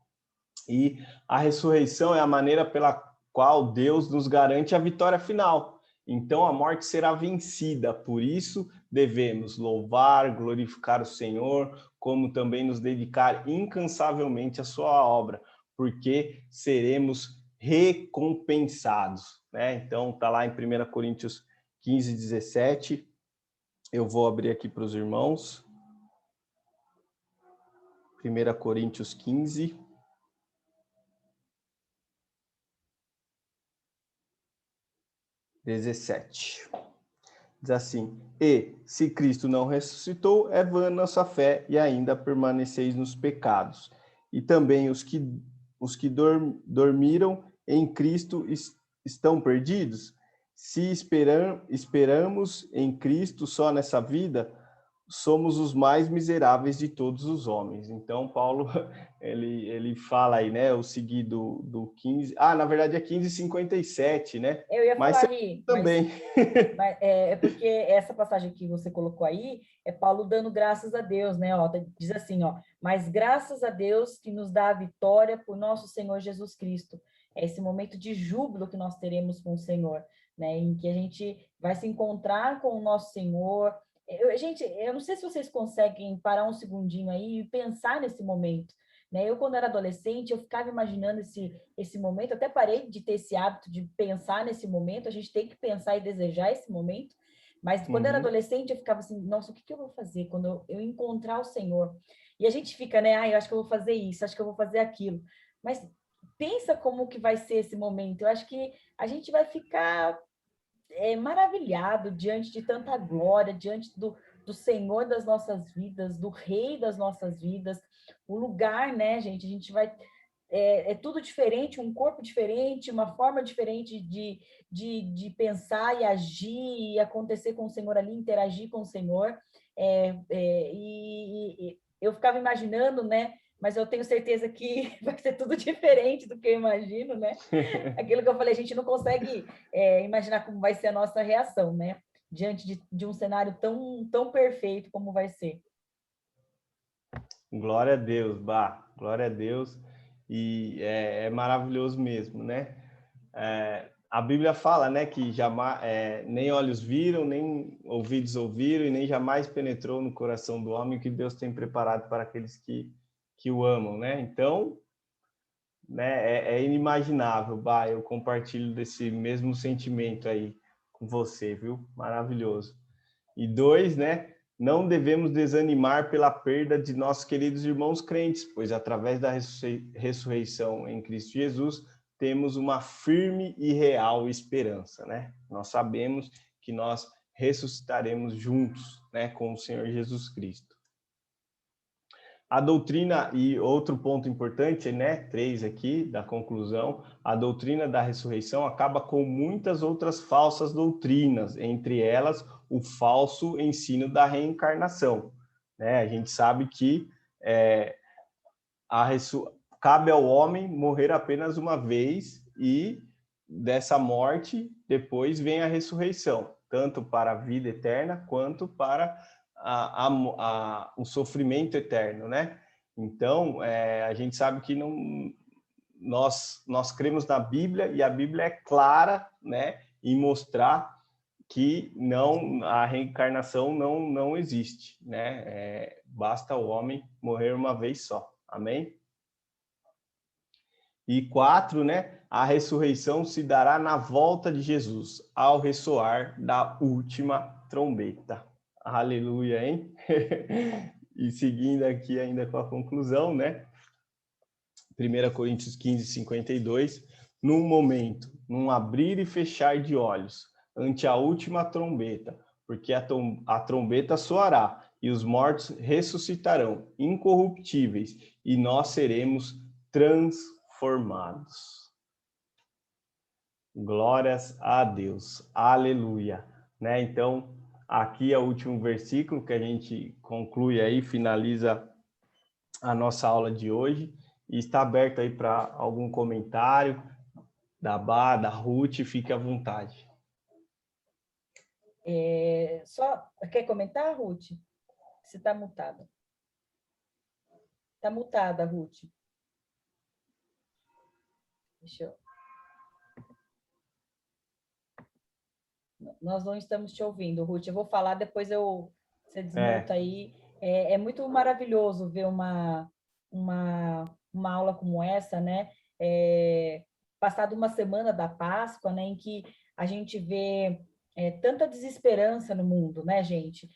E a ressurreição é a maneira pela qual Deus nos garante a vitória final. Então a morte será vencida, por isso devemos louvar, glorificar o Senhor, como também nos dedicar incansavelmente à sua obra, porque seremos recompensados, né? Então tá lá em 1 Coríntios 15, 17. Eu vou abrir aqui para os irmãos. 1 Coríntios 15, 17. Diz assim: e se Cristo não ressuscitou, é vã nossa fé e ainda permaneceis nos pecados. E também os que dormiram em Cristo estão perdidos? Se esperamos em Cristo só nessa vida, somos os mais miseráveis de todos os homens. Então, Paulo, ele fala aí, né, o seguido do 15... na verdade é 15:57, né? Eu ia Mas falar, Ri, também... mas é porque essa passagem que você colocou aí é Paulo dando graças a Deus, né? Ó, diz assim, ó, mas graças a Deus que nos dá a vitória por nosso Senhor Jesus Cristo. É esse momento de júbilo que nós teremos com o Senhor, né? Em que a gente vai se encontrar com o nosso Senhor. Gente, eu não sei se vocês conseguem parar um segundinho aí e pensar nesse momento, né? Eu, quando era adolescente, eu ficava imaginando esse momento, até parei de ter esse hábito de pensar nesse momento, a gente tem que pensar e desejar esse momento, mas quando eu era adolescente, eu ficava assim, nossa, o que eu vou fazer quando eu encontrar o Senhor? E a gente fica, né, eu acho que eu vou fazer isso, acho que eu vou fazer aquilo, mas pensa como que vai ser esse momento, eu acho que a gente vai ficar maravilhado diante de tanta glória, diante do Senhor das nossas vidas, do Rei das nossas vidas, o lugar, né, gente? A gente vai... É tudo diferente, um corpo diferente, uma forma diferente de pensar e agir e acontecer com o Senhor ali, interagir com o Senhor. E eu ficava imaginando, né? Mas eu tenho certeza que vai ser tudo diferente do que eu imagino, né? Aquilo que eu falei, a gente não consegue imaginar como vai ser a nossa reação, né? Diante de um cenário tão perfeito como vai ser. Glória a Deus, glória a Deus. E é maravilhoso mesmo, né? A Bíblia fala, né, que jamais, nem olhos viram, nem ouvidos ouviram, e nem jamais penetrou no coração do homem o que Deus tem preparado para aqueles que o amam, né? Então, né, é inimaginável, eu compartilho desse mesmo sentimento aí com você, viu? Maravilhoso. E 2, né, não devemos desanimar pela perda de nossos queridos irmãos crentes, pois através da ressurreição em Cristo Jesus, temos uma firme e real esperança, né? Nós sabemos que nós ressuscitaremos juntos, né, com o Senhor Jesus Cristo. A doutrina, e outro ponto importante, né, 3 aqui, da conclusão, a doutrina da ressurreição acaba com muitas outras falsas doutrinas, entre elas o falso ensino da reencarnação, né? A gente sabe que cabe ao homem morrer apenas uma vez e dessa morte depois vem a ressurreição, tanto para a vida eterna quanto para o sofrimento eterno, né? Então, a gente sabe que nós cremos na Bíblia e a Bíblia é clara, né, em mostrar que a reencarnação não existe, né? Basta o homem morrer uma vez só. Amém? E 4, né? A ressurreição se dará na volta de Jesus, ao ressoar da última trombeta. Aleluia, hein? E seguindo aqui ainda com a conclusão, né? 1 Coríntios 15, 52, num momento, num abrir e fechar de olhos, ante a última trombeta, porque a trombeta soará, e os mortos ressuscitarão, incorruptíveis, e nós seremos transformados. Glórias a Deus, aleluia, né? Então, aqui é o último versículo que a gente conclui aí, finaliza a nossa aula de hoje, e está aberto aí para algum comentário da Bá, da Ruth, fique à vontade. Quer comentar, Ruth? Você está mutada. Está mutada, Ruth. Deixa eu... Nós não estamos te ouvindo, Ruth. Eu vou falar, depois você desmonta aí. É muito maravilhoso ver uma aula como essa, né? Passado uma semana da Páscoa, né? Em que a gente vê tanta desesperança no mundo, né, gente?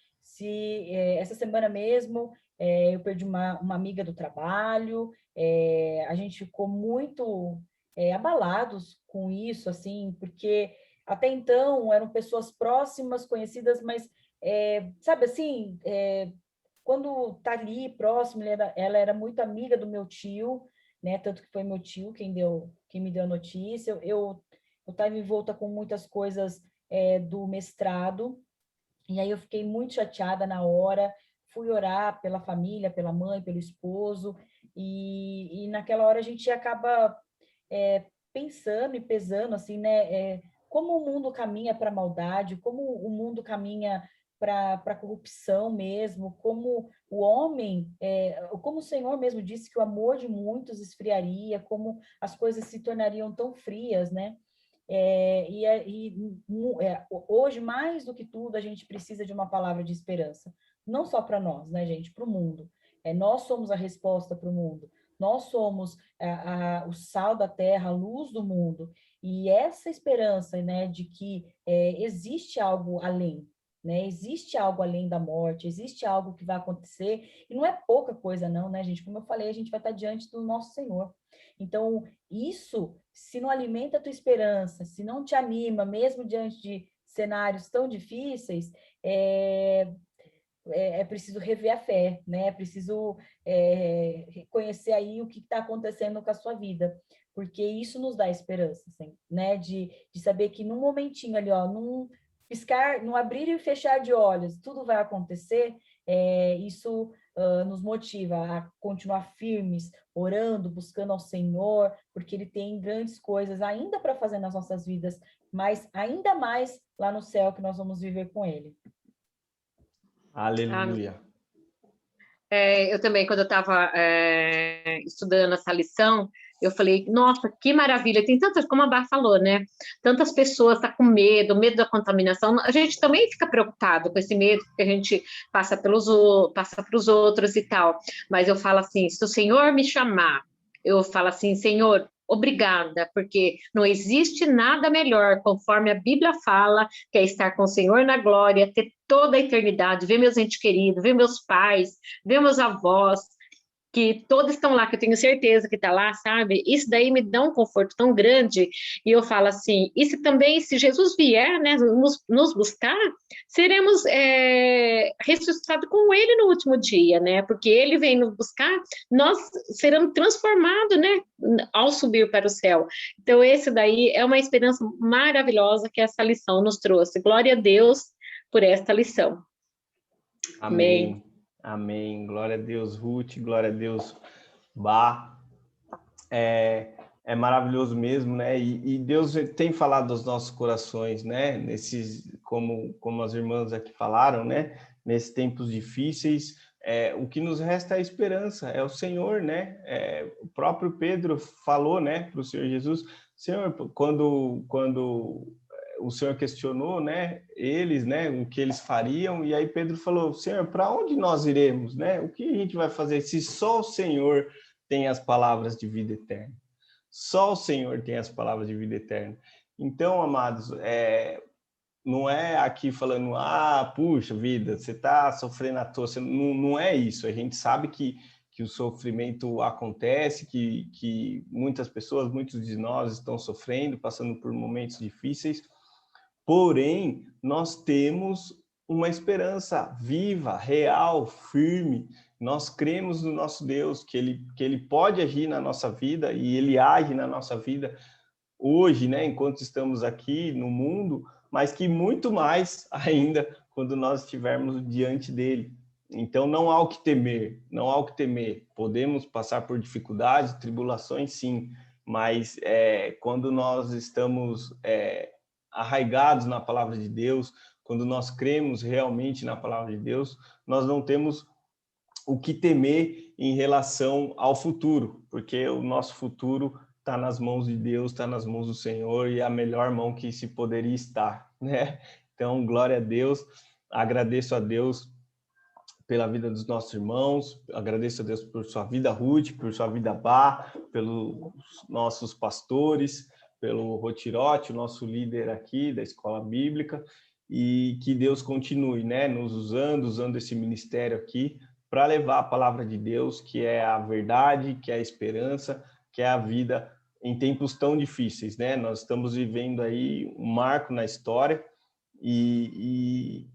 Essa semana mesmo eu perdi uma amiga do trabalho, a gente ficou muito abalados com isso, assim, porque até então eram pessoas próximas, conhecidas, mas sabe assim, quando tá ali próximo, ela era muito amiga do meu tio, né? Tanto que foi meu tio quem me deu a notícia. Eu estava envolta com muitas coisas do mestrado, e aí eu fiquei muito chateada na hora, fui orar pela família, pela mãe, pelo esposo, e naquela hora a gente acaba pensando e pesando, assim, né? Como o mundo caminha para a maldade, como o mundo caminha para a corrupção mesmo, como o homem, como o Senhor mesmo disse que o amor de muitos esfriaria, como as coisas se tornariam tão frias, né? Hoje, mais do que tudo, a gente precisa de uma palavra de esperança. Não só para nós, né, gente? Para o mundo. Nós somos a resposta para o mundo. Nós somos o sal da terra, a luz do mundo. E essa esperança, né, de que existe algo além, né? Existe algo além da morte, existe algo que vai acontecer. E não é pouca coisa, não, né, gente? Como eu falei, a gente vai estar diante do nosso Senhor. Então, isso, se não alimenta a tua esperança, se não te anima, mesmo diante de cenários tão difíceis, é preciso rever a fé, né? É preciso reconhecer aí o que está acontecendo com a sua vida, porque isso nos dá esperança, assim, né? De saber que num momentinho ali, ó, num piscar, num abrir e fechar de olhos, tudo vai acontecer. Isso nos motiva a continuar firmes, orando, buscando ao Senhor, porque Ele tem grandes coisas ainda para fazer nas nossas vidas, mas ainda mais lá no céu que nós vamos viver com Ele. Aleluia. Eu também, quando eu estava estudando essa lição, eu falei, nossa, que maravilha, tem tantas, como a Bá falou, né? Tantas pessoas estão com medo da contaminação. A gente também fica preocupado com esse medo que a gente passa para os outros e tal. Mas eu falo assim, se o Senhor me chamar, eu falo assim, Senhor, obrigada, porque não existe nada melhor, conforme a Bíblia fala, que é estar com o Senhor na glória, ter toda a eternidade, ver meus entes queridos, ver meus pais, ver meus avós, que todos estão lá, que eu tenho certeza que está lá, sabe? Isso daí me dá um conforto tão grande, e eu falo assim, e se também, se Jesus vier, né, nos buscar, seremos ressuscitados com Ele no último dia, né, porque Ele vem nos buscar, nós seremos transformados, né, ao subir para o céu. Então, esse daí é uma esperança maravilhosa que essa lição nos trouxe. Glória a Deus por esta lição. Amém. Amém. Glória a Deus, Ruth. Glória a Deus, Bá. É maravilhoso mesmo, né? E Deus tem falado aos nossos corações, né? Como as irmãs aqui falaram, né? Nesses tempos difíceis, o que nos resta é a esperança, é o Senhor, né? O próprio Pedro falou, né, para o Senhor Jesus, Senhor, quando o Senhor questionou, né, eles, né, o que eles fariam, e aí Pedro falou, Senhor, para onde nós iremos, né? O que a gente vai fazer se só o Senhor tem as palavras de vida eterna? Só o Senhor tem as palavras de vida eterna. Então, amados, não é aqui falando, puxa vida, você está sofrendo à toa. Não é isso. A gente sabe que o sofrimento acontece, que muitas pessoas, muitos de nós estão sofrendo, passando por momentos difíceis, porém, nós temos uma esperança viva, real, firme. Nós cremos no nosso Deus, que ele pode agir na nossa vida, e ele age na nossa vida hoje, né, enquanto estamos aqui no mundo, mas que muito mais ainda quando nós estivermos diante dele. Então, não há o que temer, não há o que temer. Podemos passar por dificuldades, tribulações, sim, mas quando nós estamos arraigados na palavra de Deus, quando nós cremos realmente na palavra de Deus, nós não temos o que temer em relação ao futuro, porque o nosso futuro está nas mãos de Deus, está nas mãos do Senhor, e é a melhor mão que se poderia estar, né? Então, glória a Deus, agradeço a Deus pela vida dos nossos irmãos, agradeço a Deus por sua vida, Ruth, por sua vida, Bá, pelos nossos pastores, pelo Rotirote, o nosso líder aqui da Escola Bíblica, e que Deus continue, né, nos usando esse ministério aqui para levar a palavra de Deus, que é a verdade, que é a esperança, que é a vida em tempos tão difíceis, né? Nós estamos vivendo aí um marco na história e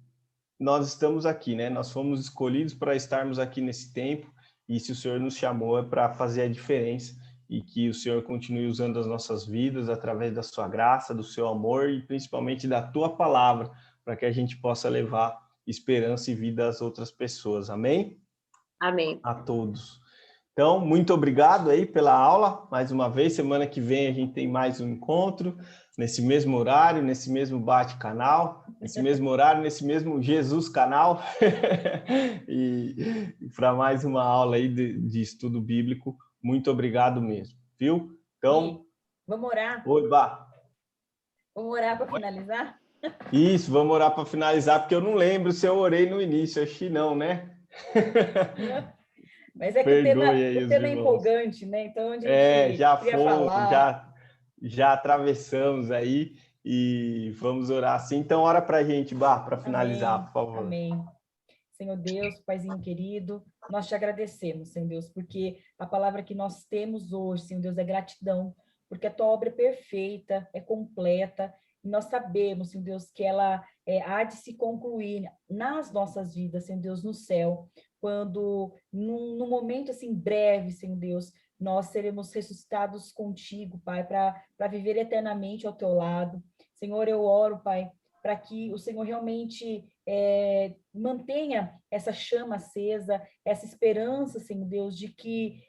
nós estamos aqui, né? Nós fomos escolhidos para estarmos aqui nesse tempo, e se o Senhor nos chamou é para fazer a diferença, e que o Senhor continue usando as nossas vidas através da sua graça, do seu amor e principalmente da tua palavra, para que a gente possa levar esperança e vida às outras pessoas. Amém? Amém. A todos. Então, muito obrigado aí pela aula, mais uma vez. Semana que vem a gente tem mais um encontro, nesse mesmo horário, nesse mesmo Bate-Canal, nesse mesmo horário, nesse mesmo Jesus Canal, e para mais uma aula aí de estudo bíblico. Muito obrigado mesmo, viu? Então, vamos orar. Oi, Bá. Vamos orar para finalizar? Isso, vamos orar para finalizar, porque eu não lembro se eu orei no início, acho que não, né? Mas é que Perdoe aí o os tema é irmãos. empolgante, né? Então, onde a gente Já queria fomos, falar. já atravessamos aí e vamos orar assim. Então, ora para a gente, Bá, para finalizar, por favor. Amém. Senhor Deus, Paizinho querido, nós te agradecemos, Senhor Deus, porque a palavra que nós temos hoje, Senhor Deus, é gratidão, porque a tua obra é perfeita, é completa, e nós sabemos, Senhor Deus, que ela há de se concluir nas nossas vidas, Senhor Deus, no céu, quando, num momento assim breve, Senhor Deus, nós seremos ressuscitados contigo, Pai, para viver eternamente ao teu lado. Senhor, eu oro, Pai, para que o Senhor realmente mantenha essa chama acesa, essa esperança, Senhor Deus, de que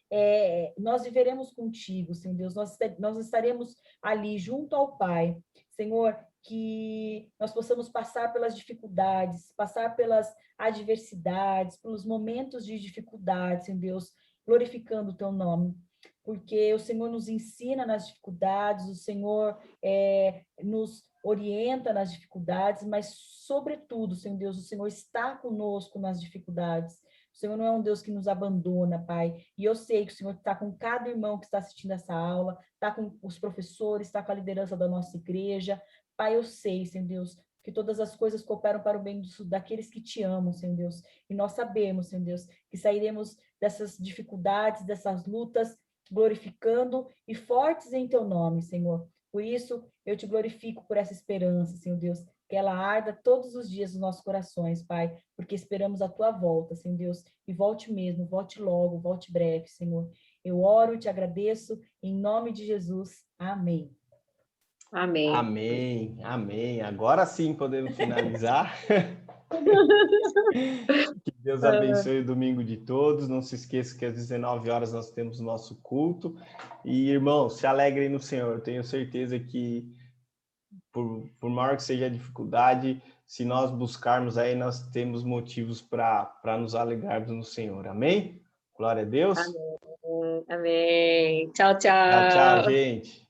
nós viveremos contigo, Senhor Deus, nós estaremos ali junto ao Pai, Senhor, que nós possamos passar pelas dificuldades, passar pelas adversidades, pelos momentos de dificuldade, Senhor Deus, glorificando o teu nome, porque o Senhor nos ensina nas dificuldades, o Senhor nos orienta nas dificuldades, mas, sobretudo, Senhor Deus, o Senhor está conosco nas dificuldades. O Senhor não é um Deus que nos abandona, Pai. E eu sei que o Senhor está com cada irmão que está assistindo essa aula, está com os professores, está com a liderança da nossa igreja. Pai, eu sei, Senhor Deus, que todas as coisas cooperam para o bem daqueles que te amam, Senhor Deus. E nós sabemos, Senhor Deus, que sairemos dessas dificuldades, dessas lutas, glorificando e fortes em teu nome, Senhor. Por isso, eu te glorifico por essa esperança, Senhor Deus, que ela arda todos os dias nos nossos corações, Pai, porque esperamos a tua volta, Senhor Deus, e volte mesmo, volte logo, volte breve, Senhor. Eu oro, te agradeço, em nome de Jesus. Amém. Amém. Amém, amém. Agora sim podemos finalizar. Que Deus abençoe o domingo de todos. Não se esqueça que às 19 horas nós temos o nosso culto. E, irmãos, se alegrem no Senhor. Eu tenho certeza que, por maior que seja a dificuldade, se nós buscarmos aí, nós temos motivos para nos alegrarmos no Senhor. Amém? Glória a Deus. Amém. Amém. Tchau, Tchau, tchau, tchau. gente.